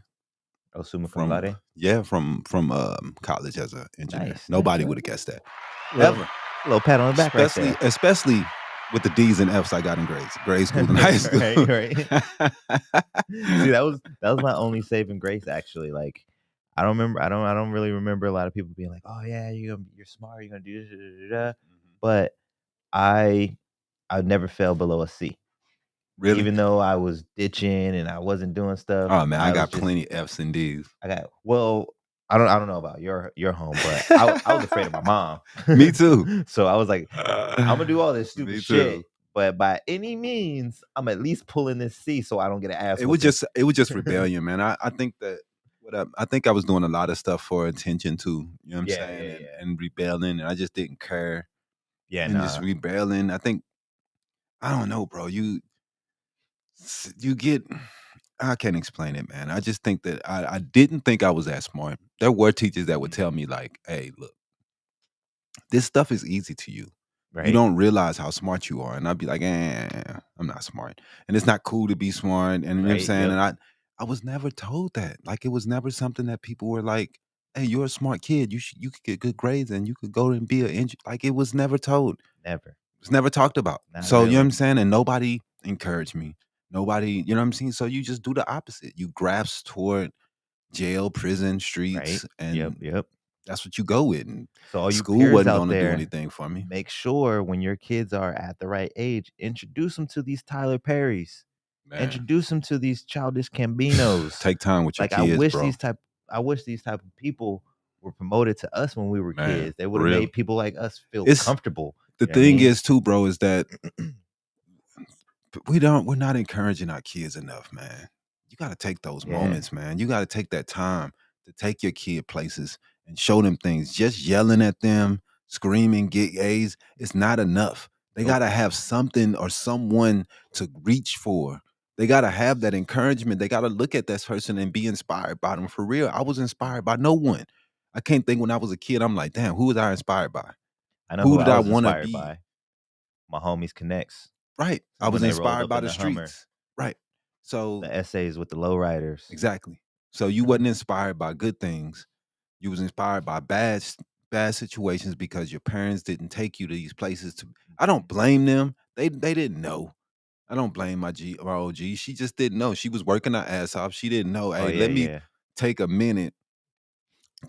Oh, summa cum from laude. yeah from college as an engineer. Nice, nice. Nobody Well, would have guessed that little, ever. little pat on the back right there. Especially with the D's and F's I got in grade school and high school. Right, right. See, that was my only saving grace actually. Like, I don't remember. I don't really remember a lot of people being like, "Oh yeah, you're smart. You're gonna do this." Da, da, da, da." But I I never fell below a C. Really? Even though I was ditching and I wasn't doing stuff, Oh man, I I was got just plenty F's and D's. I got well, I don't know about your home, but I was afraid of my mom. Me too. So I was like, I'm gonna do all this stupid Me shit, too. but by any means, I'm at least pulling this C so I don't get an ass It was whooping. just rebellion, man. I think that I think I was doing a lot of stuff for attention too. You know what I'm Yeah, saying? yeah, And, yeah. and rebelling, and I just didn't care. Yeah, And just nah. rebelling. I think I don't know, bro. You get I can't explain it, man. I just think that I didn't think I was that smart. There were teachers that would Mhm. tell me like, "Hey, look, this stuff is easy to you. You Right? don't realize how smart you are." And I'd be like, I'm not smart. And it's not cool to be smart. And you know what I'm Right? saying? Yep. And I was never told that. Like it was never something that people were like, "Hey, you're a smart kid. You could get good grades and you could go and be an engineer." Like it was never told. Never. It's never talked about. Not So you know what I'm really. saying? And nobody encouraged me. Nobody, you know what I'm saying? So you just do the opposite. You grasp toward jail, prison, Right? streets, Yep, and yep. that's what you go with. And So all you school peers wasn't out gonna do there, anything for me. make sure when your kids are at the right age, introduce them to these Tyler Perrys. Man. Introduce them to these childish Cambinos. Take time with your Like kids, bro. I wish these type of people were promoted to us when we were Man, kids. They for would have real. made people like us feel It's comfortable. the You know what I thing mean? is too, bro, is that we're not encouraging our kids enough, man. You gotta take those Yeah. moments, man. You gotta take that time to take your kid places and show them things. Just yelling at them, screaming, get A's, it's not enough. They Nope. gotta have something or someone to reach for. They gotta have that encouragement. They gotta look at this person and be inspired by them for real. I was inspired by no one. I can't think when I was a kid, I'm like, damn, who was I inspired by? I know Who who did I I was wanna inspired be? by. My homies connects. Right. I When was they rolled inspired up by in the the Hummer, streets. Right. So the essays with the lowriders. exactly. So you wasn't inspired by good things. You was inspired by bad situations because your parents didn't take you to these places to I don't blame them. They didn't know. I don't blame my OG. She just didn't know. She was working her ass off. She didn't know, Oh hey, yeah, let me yeah. take a minute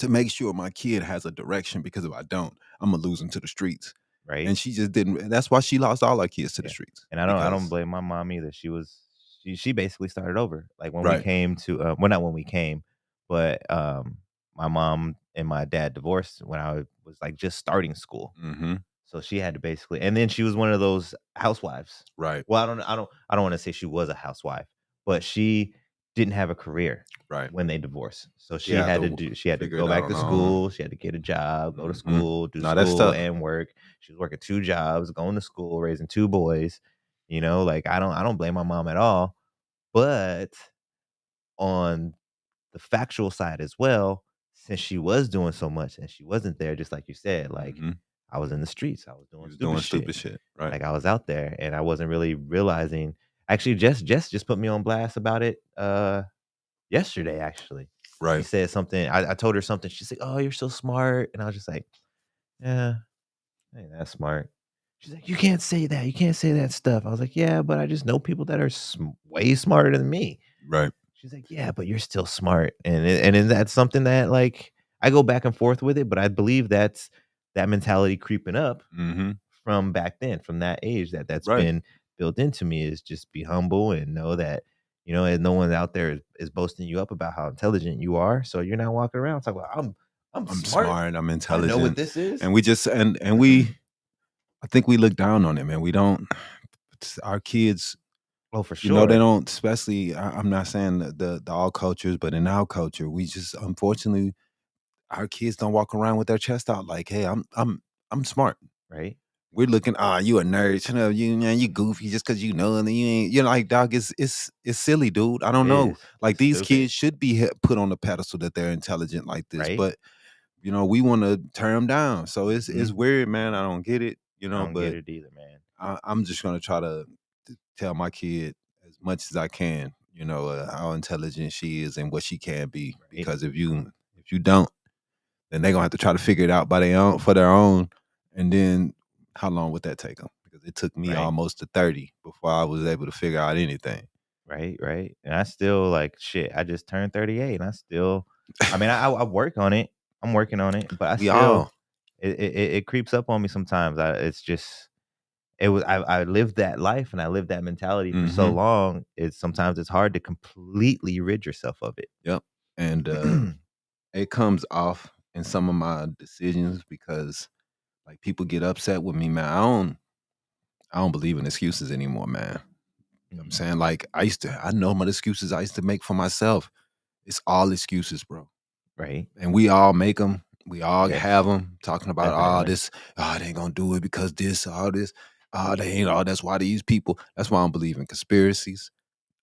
to make sure my kid has a direction, because if I don't, I'm gonna lose them to the streets. right? And she just didn't. And that's why she lost all our kids to the Yeah, streets. and I don't Because blame my mom either. She basically started over. Like, when we right. came to, well, not when we came, but, my mom and my dad divorced when I was, like, just starting school. Hmm. So she had to basically, and then she was one of those housewives. Right. Well, I don't wanna say she was a housewife, but she didn't have a career Right. when they divorced. So She had to she had to figure it go out back on to her own. school, she had to get a job, go to Hmm. school, do No, that's school tough. and work. She was working 2 jobs, going to school, raising 2 boys, like, I don't blame my mom at all, but on the factual side as well, since she was doing so much and she wasn't there, just like you said, like, Hmm. I was in the streets, I was He doing was stupid doing shit. stupid shit. Right. Like, I was out there and I wasn't really realizing. Actually, Jess just put me on blast about it, yesterday, actually. She Right. said something. I told her something. She's like, "Oh, you're so smart," and I was just like, "Yeah, I ain't that smart." She's like, "You can't say that. You can't say that stuff." I was like, "Yeah, but I just know people that are way smarter than me." Right. She's like, "Yeah, but you're still smart," and then that's something that, like, I go back and forth with it, but I believe that's that mentality creeping up Hmm. from back then, from that age, that's Right. been built into me, is just be humble and know that, and no one out there is boasting you up about how intelligent you are. So you're not walking around talking about, I'm I'm smart. smart. I'm I know what intelligent. this is. And we just and we I think we look down on it, man. We don't. Our kids, Oh, for they sure. don't. Especially, I'm not saying the all cultures, but in our culture, we just unfortunately our kids don't walk around with their chest out like, "Hey, I'm smart." Right. We're looking, you a nerd. Shut up, you man, you goofy just because you know, and then you ain't. You're like, dog, it's silly, dude. I It don't know. is. Like It's these stupid. kids should be put on the pedestal that they're intelligent like this, Right. but we want to tear them down. So it's Hmm. weird, man. I don't get it, I don't get but it either, man. I'm just gonna try to tell my kid as much as I can, how intelligent she is and what she can be. Right. Because if you don't, then they're gonna have to try to figure it out by their own for their own. And then how long would that take them? Because it took me Right. almost to 30 before I was able to figure out anything. Right. Right. And I still, like, shit. I just turned 38, and I still. I mean, I work on it. I'm working on it, but I We still. all. It creeps up on me sometimes. It's just. I lived that life and I lived that mentality for so Hmm. long. It's hard to completely rid yourself of it. Yep. And it comes off in some of my decisions because like people get upset with me, man. I don't believe in excuses anymore, man. I'm Mhm. saying? Like I know my excuses I used to make for myself. It's all excuses, bro. Right? And we all make them. We all have Yes, them talking about, definitely. this, they ain't gonna do it because this, all this, they ain't, that's why these people, that's why I don't believe in conspiracies.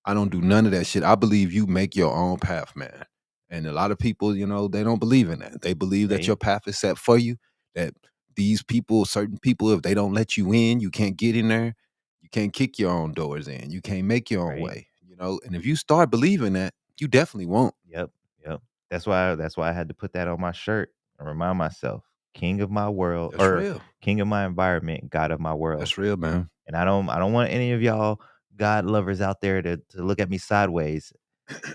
I don't do none of that shit. I believe you make your own path, man. And a lot of people, they don't believe in that. They believe that Right? your path is set for you, that these people, certain people, if they don't let you in, you can't get in there. You can't kick your own doors in. You can't make your own Right? way. And if you start believing that, you definitely won't. Yep, yep. That's why I had to put that on my shirt and remind myself, king of my world, That's or real. king of my environment, God of my world. That's real, man. And I don't want any of y'all God lovers out there to look at me sideways.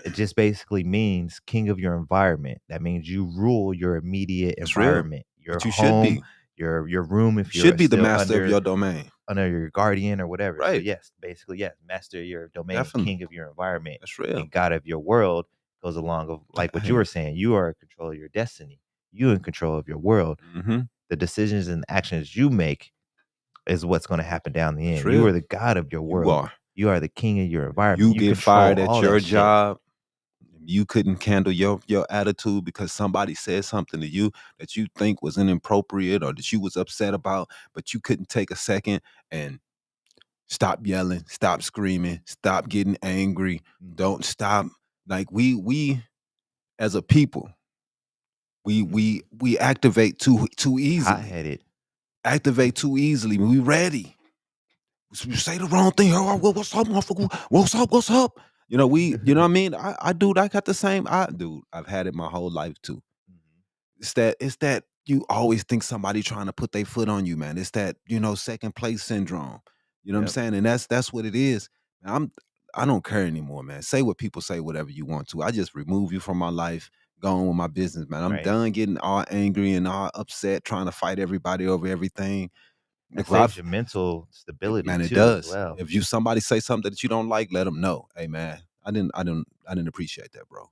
It just basically means king of your environment. That means you rule your immediate That's real. environment, your But you should home, be. your room You if should you're be the still master of under your domain. under your guardian or whatever. So Right. yes, basically, yes, master your domain, Definitely. king of your environment, That's real. and God of your world goes along of like what you Hey. were saying. You are in control of your destiny. You in control of your world. Hmm. The decisions and actions you make is what's going to happen down the That's end. You are real. the God of your You world. are. You are the king of your environment. You You get control fired at all your that shit. job. You couldn't handle your attitude because somebody said something to you that you think was inappropriate or that you was upset about, but you couldn't take a second and stop yelling, stop screaming, stop getting angry. Mhm, Don't stop. Like we as a people, we mhm. we we activate too Hot easily. headed. Activate too easily. We ready. You say the wrong thing. Oh, what's up, motherfucker? What's up? What's up? You know what I mean? I dude, I got the same. Dude, I've had it my whole life too. It's that you always think somebody trying to put their foot on you, man. It's that, second place syndrome. You know what I'm Yep. saying? And that's what it is. I don't care anymore, man. Say what people say, whatever you want to. I just remove you from my life. go on with my business, man. I'm Right. done getting all angry and all upset, trying to fight everybody over everything. That Look, saves your mental stability man, it too, as does. well. If you somebody say something that you don't like, let them know. Hey, man, I didn't appreciate that, bro.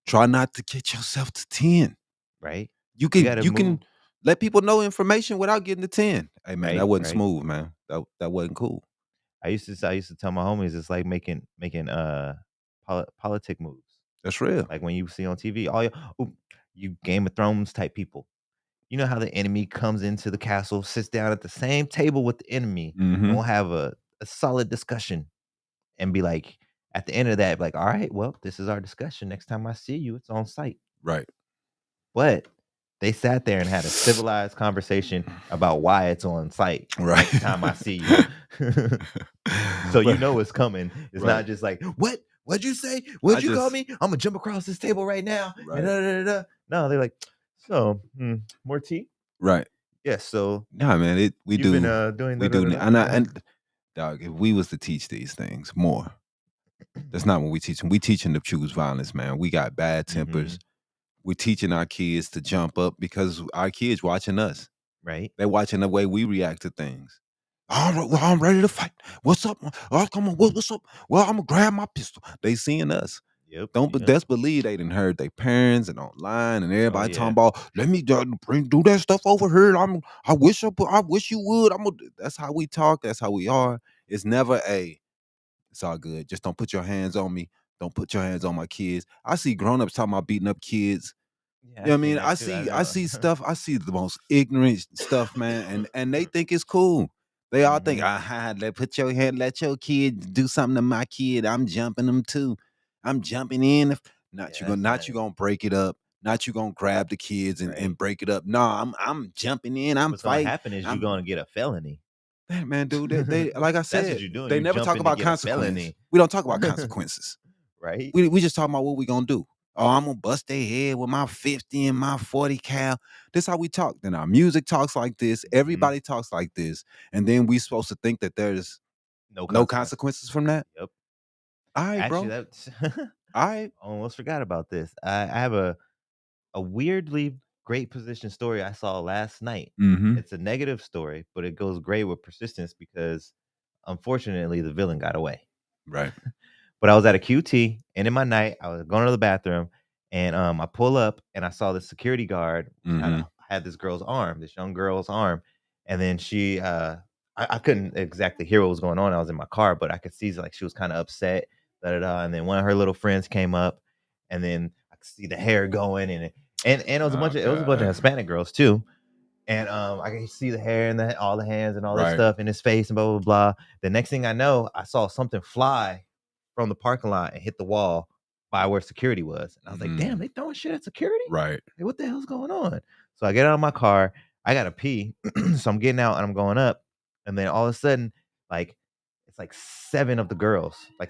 Try not to get yourself to 10. Right. You You gotta can move. let people know information without getting to 10. Hey, man, that Right. wasn't Right. smooth, man. That wasn't cool. I used to tell my homies it's like making politic moves. That's real. Like when you see on TV, all you Game of Thrones type people. You know how the enemy comes into the castle, sits down at the same table with the enemy, and Mm-hmm. we'll have a solid discussion and be like, at the end of that, like, all right, well, this is our discussion. Next time I see you, it's on site. Right. But they sat there and had a civilized conversation about why it's on site Right. next time I see you. So you But know it's coming. It's right. not just like, what? What'd you say? I What'd you call just me? I'm gonna jump across this table right now. And right. da, da, da, da. No, they're like, so more tea? Right. Yes. So Nah, man, you've been doing we da da do da da. and dog, if we was to teach these things more, that's not what we teaching. We teaching to choose violence, man. We got bad Mm-hmm. tempers. We're teaching our kids to jump up because our kids watching us. Right. They're watching the way we react to things. All right, well, I'm ready to fight. What's up? Oh, come on, what's up? Well, I'm gonna grab my pistol. They seeing us. Yep. Don't but Yep. best believe they didn't heard their parents and online and Oh everybody talking yeah. about let me do that stuff over here. I wish you would. That's how we talk. That's how we are. It's never it's all good. Just don't put your hands on me. Don't put your hands on my kids. I see grown-ups talking about beating up kids. Yeah, You know I've what I seen mean? that too. I I know. see stuff, I see the most ignorant stuff, man, and they think it's cool. They all think, Mm-hmm. let your kid do something to my kid. I'm jumping them too. I'm jumping in. Yeah, that's Not you gonna break it up. Not you gonna grab the kids right. and break it up. No, I'm jumping in. I'm What's gonna fighting. happen is you're I'm gonna get a felony. that man, dude. They like I That's what said, you're doing. they You're never talk jumping to about get a consequence. felony. We don't talk about consequences. Right? We just talking about what we gonna do. Oh, I'm gonna bust their head with my 50 and my 40 cal. This how we talk. Then our music talks like this. Mhm. Everybody talks like this. And then we supposed to think that there's No no consequences. consequences from that. Yep. All right, Actually, bro. that's All right. almost forgot about this. I have a weirdly great position story I saw last night. Mm-hmm. It's a negative story, but it goes great with persistence because unfortunately the villain got away. Right. But I was at a QT and in my night, I was going to the bathroom and I pull up and I saw the security guard kind Mm-hmm. of had this girl's arm, this young girl's arm. And then I couldn't exactly hear what was going on. I was in my car, but I could see like she was kind of upset. Da, da, da. And then one of her little friends came up and then I could see the hair going and it was a Oh bunch of God. Hispanic girls too. And I can see the hair and all the hands and all this Right. stuff in his face and blah blah blah. The next thing I know, I saw something fly from the parking lot and hit the wall by where security was. And I was like, damn, Mm-hmm. they throwing shit at security? Right. Like, what the hell's going on? So I get out of my car. I gotta pee. So I'm getting out and I'm going up. And then all of a sudden, like it's like seven of these girls, one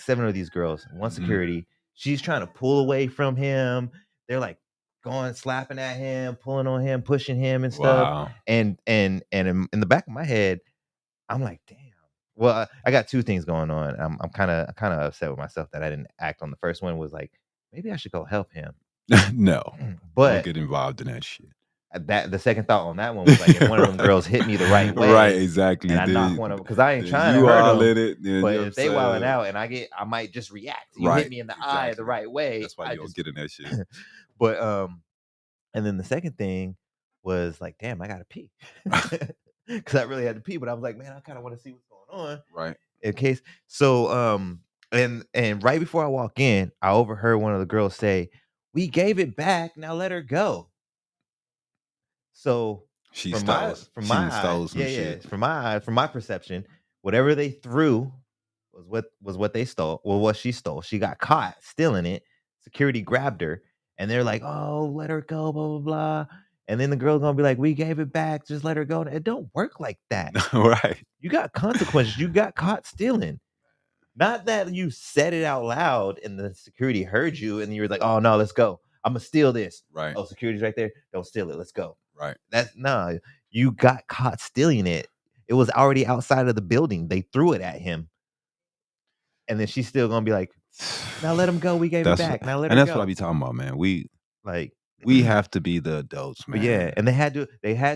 Mm-hmm. security. She's trying to pull away from him. They're like going slapping at him, pulling on him, pushing him and stuff. Wow. And in the back of my head, I'm like, damn. Well, I got two things going on. I'm kind of upset with myself that I didn't act on the first one. Was like, maybe I should go help him. No. Don't But get involved in that shit. that the second thought on that one was like, if one of them Right. girls hit me the right Right, way, exactly. and I knock one of them, because I ain't Then trying to you hurt all them. in it, then But you know what I'm if they wilding saying? out and I might just react. You hit Right. me in the eye the Exactly. right way. That's why I you don't just get in that shit. but and then the second thing was like, damn, I gotta pee. Because I really had to pee, but I was like, man, I kind of want to see what's going on Right. in case. So and right before I walk in, I overheard one of the girls say, "We gave it back. Now let her go." So She from stole. She my done stole eyes, some yeah, yeah, shit. from my eyes, from my perception, whatever they threw was what they stole. Well, what she stole. She got caught stealing it. Security grabbed her, and they're like, "Oh, let her go," blah blah blah. And then the girl's gonna be like, "We gave it back. Just let her go." It don't work like that. Right. You got consequences. You got caught stealing. Not that you said it out loud and the security heard you and you were like, "Oh no, let's go. I'm gonna steal this." Right. Oh, security's right there. Don't steal it. Let's go. Right. That's nah. You got caught stealing it. It was already outside of the building. They threw it at him, and then she's still gonna be like, "Now let him go. We gave it That's back. Now let and her that's what I go." be talking about, man. We Like We have to be the adults, But yeah, man. and they had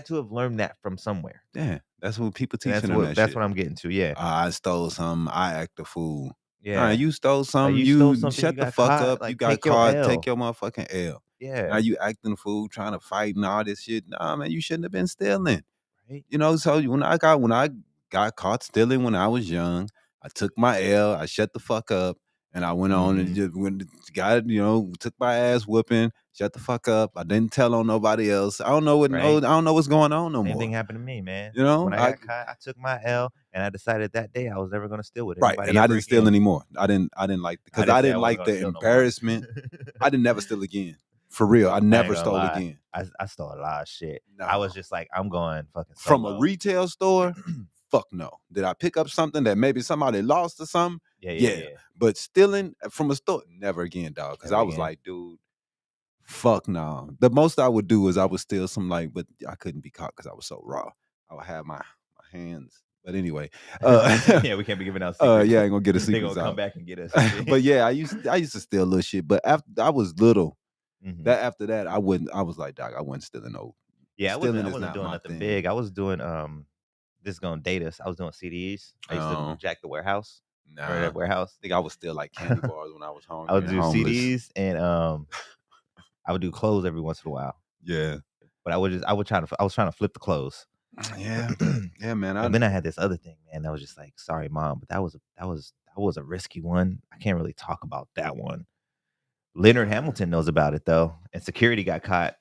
to have learned that from somewhere. Yeah, that's what people And teaching them that that's shit. what I'm getting to. Yeah. I stole something. I act a fool. Nah, Yeah. you stole Like something. you stole You something, you shut the got fuck caught. up. You Like got take your caught. Take L. your motherfucking L. Now Yeah. you acting a fool, trying to fight and all this shit. Nah, man, you shouldn't have been stealing. Right. You know, so when I got caught stealing when I was young, I took my L, I shut the fuck up, and I went on and Mhm. just took my ass whooping, shut the fuck up. I didn't tell on nobody else. I don't know Right. I don't know what's going on no Same thing more. happened to me, man. You know, When I got caught, I took my L, and I decided that day I was never gonna steal with right, anybody and I ever didn't steal again. anymore. I didn't like I because didn't I say I didn't wasn't like gonna the steal no more. embarrassment. I didn't never steal again. For real, I I ain't never gonna stole lie. again. I stole a lot of shit. I was No. just like, I'm going fucking From a solo. retail store, fuck no. Did I pick up something that maybe somebody lost or something? Yeah, yeah, Yeah. yeah. But stealing from a store, never again, dog. Because Never I was again. like, dude, fuck no. The most I would do is I would steal some but I couldn't be caught because I was so raw. I would have my hands. But anyway, Yeah, we can't be giving out secrets. yeah, I ain't gonna get the They secrets gonna come out. back and get us and But shit. yeah, I used to steal little shit. But after I was little, Mhm. that after that, I wouldn't. I was like, dog, I wasn't stealing no. Yeah, Stealing I is wasn't not doing my nothing thing. big. I was doing this is gonna date us. I was doing CDs. I used to Um, jack the warehouse. Remember nah. that warehouse? I think I was still like candy bars when I was I hungry would and do homeless. CDs and I would do clothes every once in a while. Yeah. But I was trying to flip the clothes. Yeah. Yeah, man. And then I had this other thing, man, that was just like, sorry, mom, but that was a risky one. I can't really talk about that one. Leonard Hamilton knows about it though, and security got caught.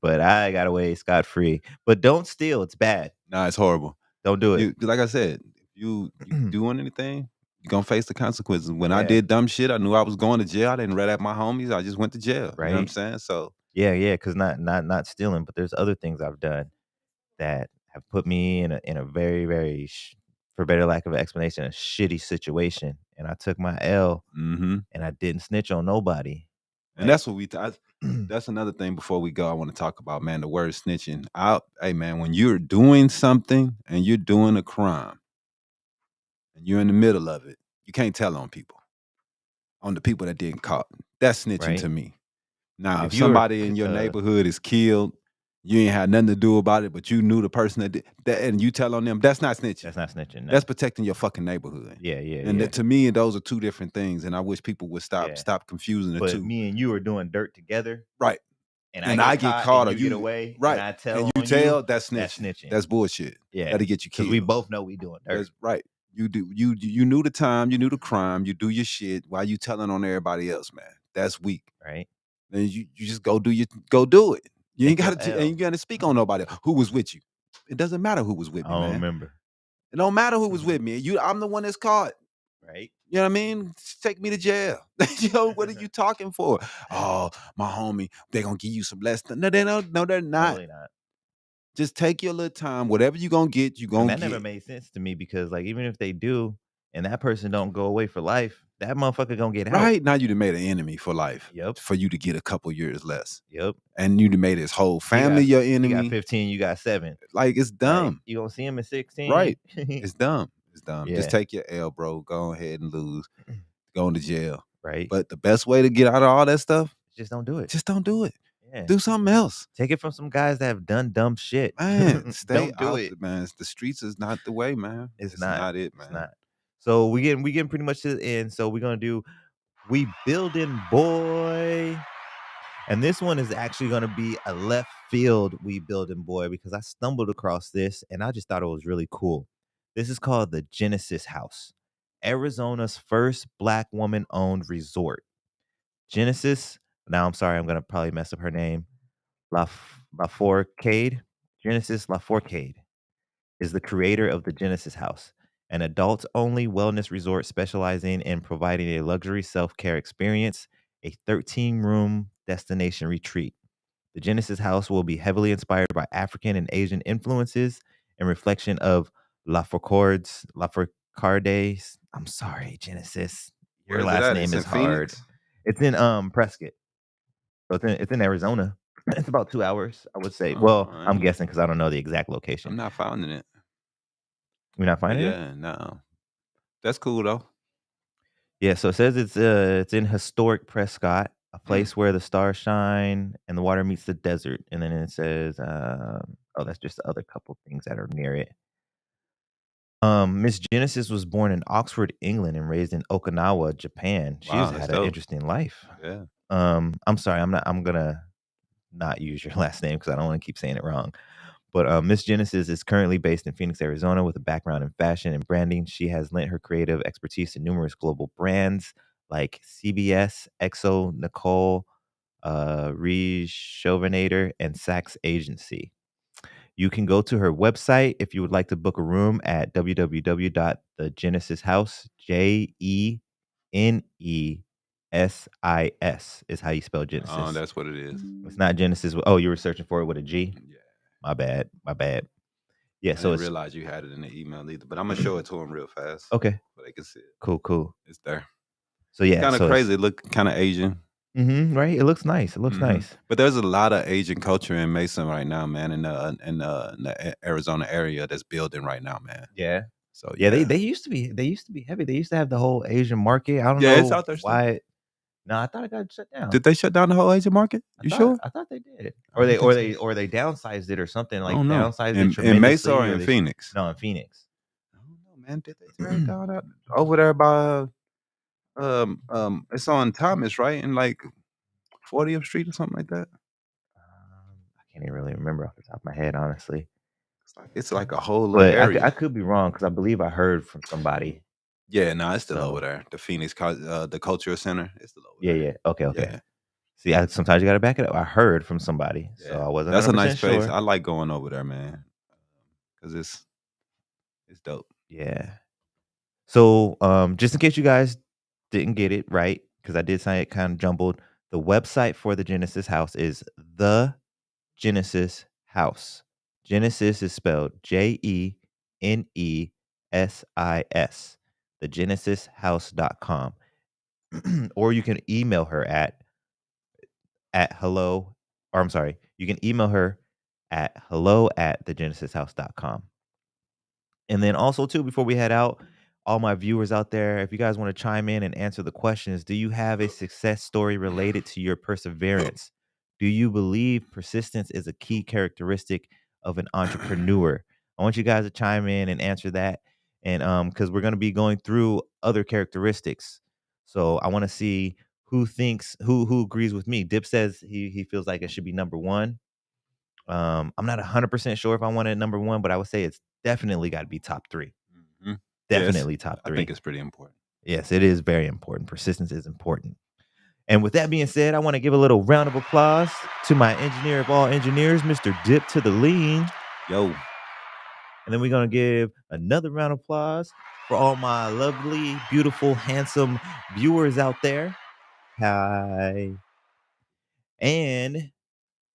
But I got away scot free. But don't steal, it's bad. Nah, it's horrible. Don't do it. You like I said, if you doing anything, you're gonna face the consequences. When I Yeah. did dumb shit, I knew I was going to jail. I didn't rat at my homies. I just went to jail. You know what I'm Right? saying? So Yeah, yeah, because not stealing, but there's other things I've done that have put me in a very, very for better lack of an explanation, a shitty situation. And I took my L mhm. and I didn't snitch on nobody. And Like that's what that's another thing before we go, I want to talk about, man, the word snitching. Hey man, when you're doing something and you're doing a crime and you're in the middle of it, you can't tell on the people that didn't caught. That's snitching right? to me. Now, If if you're somebody in your neighborhood is killed, you ain't had nothing to do about it, but you knew the person that did that, and you tell on them, that's not snitching. that's not snitching, no. That's protecting your fucking neighborhood. Yeah, yeah, And yeah, to me, those are two different things. And I wish people would yeah. stop confusing the But two. me and you are doing dirt together, Right. and I And get I get caught and caught or you get you away, and right. I And tell you on you, tell that's that's snitching. snitching. That's bullshit. Yeah, That'll get you because we killed. both know we doing dirt, That's right. You knew the time, you knew the crime, you do your shit while you telling on everybody else, man. That's weak. right? Then you just go do it. You ain't Take your got to and L. you got to speak on nobody who was with you. It doesn't matter who was with I me, don't man. remember, It don't matter who was with me. I'm the one that's caught. right? You know what I mean? Take me to jail. You know, what are you talking for? Oh, my homie, they're gonna give you some less. No, they don't. No, they're not. Totally not. Just take your little time. Whatever you gonna get, you And gonna that never get. made sense to me because, like, even if they do, and that person don't go away for life, that motherfucker gonna get out. Right now, you done made an enemy for life Yep, for you to get a couple years less, yep. and you done made his whole He family got your he got enemy. 15, you got 7. Like it's Like, dumb. you gonna see him at 16. Right? It's dumb. It's dumb. Just Yeah, take your L, bro. Go ahead and lose. Go into jail. right. But the best way to get out of all that stuff, Just don't do it. just don't do it. Yeah. Do something else. Take it from some guys that have done dumb shit. Man, stay Don't do out, it. man. The streets is not the way, man. It's It's not. not it, It's man. not. So we getting pretty much to the end. So we're gonna do We Building Boy. And this one is actually gonna be a left field We Building Boy because I stumbled across this and I just thought it was really cool. This is called the Genesis House, Arizona's first Black woman-owned resort. Genesis. Now I'm sorry, I'm gonna probably mess up her name. LaFourcade. Genesis LaFourcade is the creator of the Genesis House, an adult only wellness resort specializing in providing a luxury self care experience, a 13-room destination retreat. The Genesis House will be heavily inspired by African and Asian influences and reflection of Lafourcade's. I'm sorry, Genesis. Where Your is it last at? name It's in is hard. Phoenix. It's in Prescott. So it's in Arizona. It's about 2 hours, I would say. Oh, Well, I'm guessing because I don't know the exact location. I'm not finding it. You're not But finding it? yeah, no. That's cool though. Yeah, so it says it's in historic Prescott. a place where the stars shine and the water meets the desert. And then it says, oh, that's just the other couple things that are near it. Miss Genesis was born in Oxford, England, and raised in Okinawa, Japan. She's Wow, that's had an dope. interesting life. Yeah. I'm sorry, I'm gonna not use your last name because I don't want to keep saying it wrong. But Miss Genesis is currently based in Phoenix, Arizona, with a background in fashion and branding. She has lent her creative expertise to numerous global brands like CBS, EXO, Nicole, Rejuvenator, and Saks Agency. You can go to her website if you would like to book a room at www.thegenesishouse, Genesis is how you spell Oh, Genesis. that's what it is. It's not Genesis. Oh, you were searching for it with a G? Yeah. My bad. My bad. Yeah, I so didn't it's realize you had it in the email either, but I'm gonna show it to them real fast okay. so they can see it. Cool, cool. It's there. So yeah, Kind of so crazy. It look kind of Asian. right? It looks nice. It looks nice. But there's a lot of Asian culture in Mason right now, man, in the Arizona area that's building right now, man. Yeah. So Yeah, yeah, they used to be heavy. They used to have the whole Asian market. I don't yeah, it's know out there still. why. No, I thought it got shut down. Did they shut down the whole Asian market? You sure? I thought they did. I Or don't think so. or they downsized it or something, I like don't know. downsized it In tremendously. Mesa or or in they Phoenix? No, in Phoenix. I don't know, man. Did they tear it down over there by it's on Thomas, right? In like 40th Street or something like that. I can't even really remember off the top of my head, honestly. It's like a whole little But area. I could be wrong because I believe I heard from somebody. Yeah, no, it's still So over there. The Phoenix, the Cultural Center, it's still over yeah, there. yeah. Okay, okay. Yeah, See, sometimes you got to back it up. I heard from somebody, so yeah. I wasn't That's a 100% nice place. sure. I like going over there, man, because it's dope. Yeah. So, just in case you guys didn't get it right, because I did say it kind of jumbled, the website for the Genesis House is the Genesis House. Genesis is spelled Genesis, thegenesishouse.com. Or you can email her at hello, or I'm sorry, you can email her at hello@thegenesishouse.com. And then also too, before we head out, all my viewers out there, if you guys want to chime in and answer the questions, do you have a success story related to your perseverance? Do you believe persistence is a key characteristic of an entrepreneur? I want you guys to chime in and answer that. And because we're going to be going through other characteristics. So I want to see who agrees with me. Dip says he feels like it should be number one. I'm not 100% sure if I want it number one, but I would say it's definitely got to be top three. Yes, Definitely top I three. think it's pretty important. Yes, it is very important. Persistence is important. And with that being said, I want to give a little round of applause to my engineer of all engineers, Mr. Dip to the lean. Yo, And then we're going to give another round of applause for all my lovely, beautiful, handsome viewers out there. Hi. And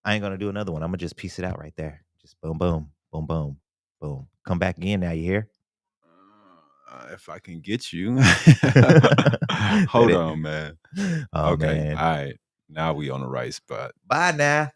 I ain't going to do another one. I'm going to just piece it out right there. Just boom, boom, boom, boom, boom. Come back again now, you hear? if I can get you, hold on, man. Oh, Okay, man. all right. Now we on the right spot. Bye now.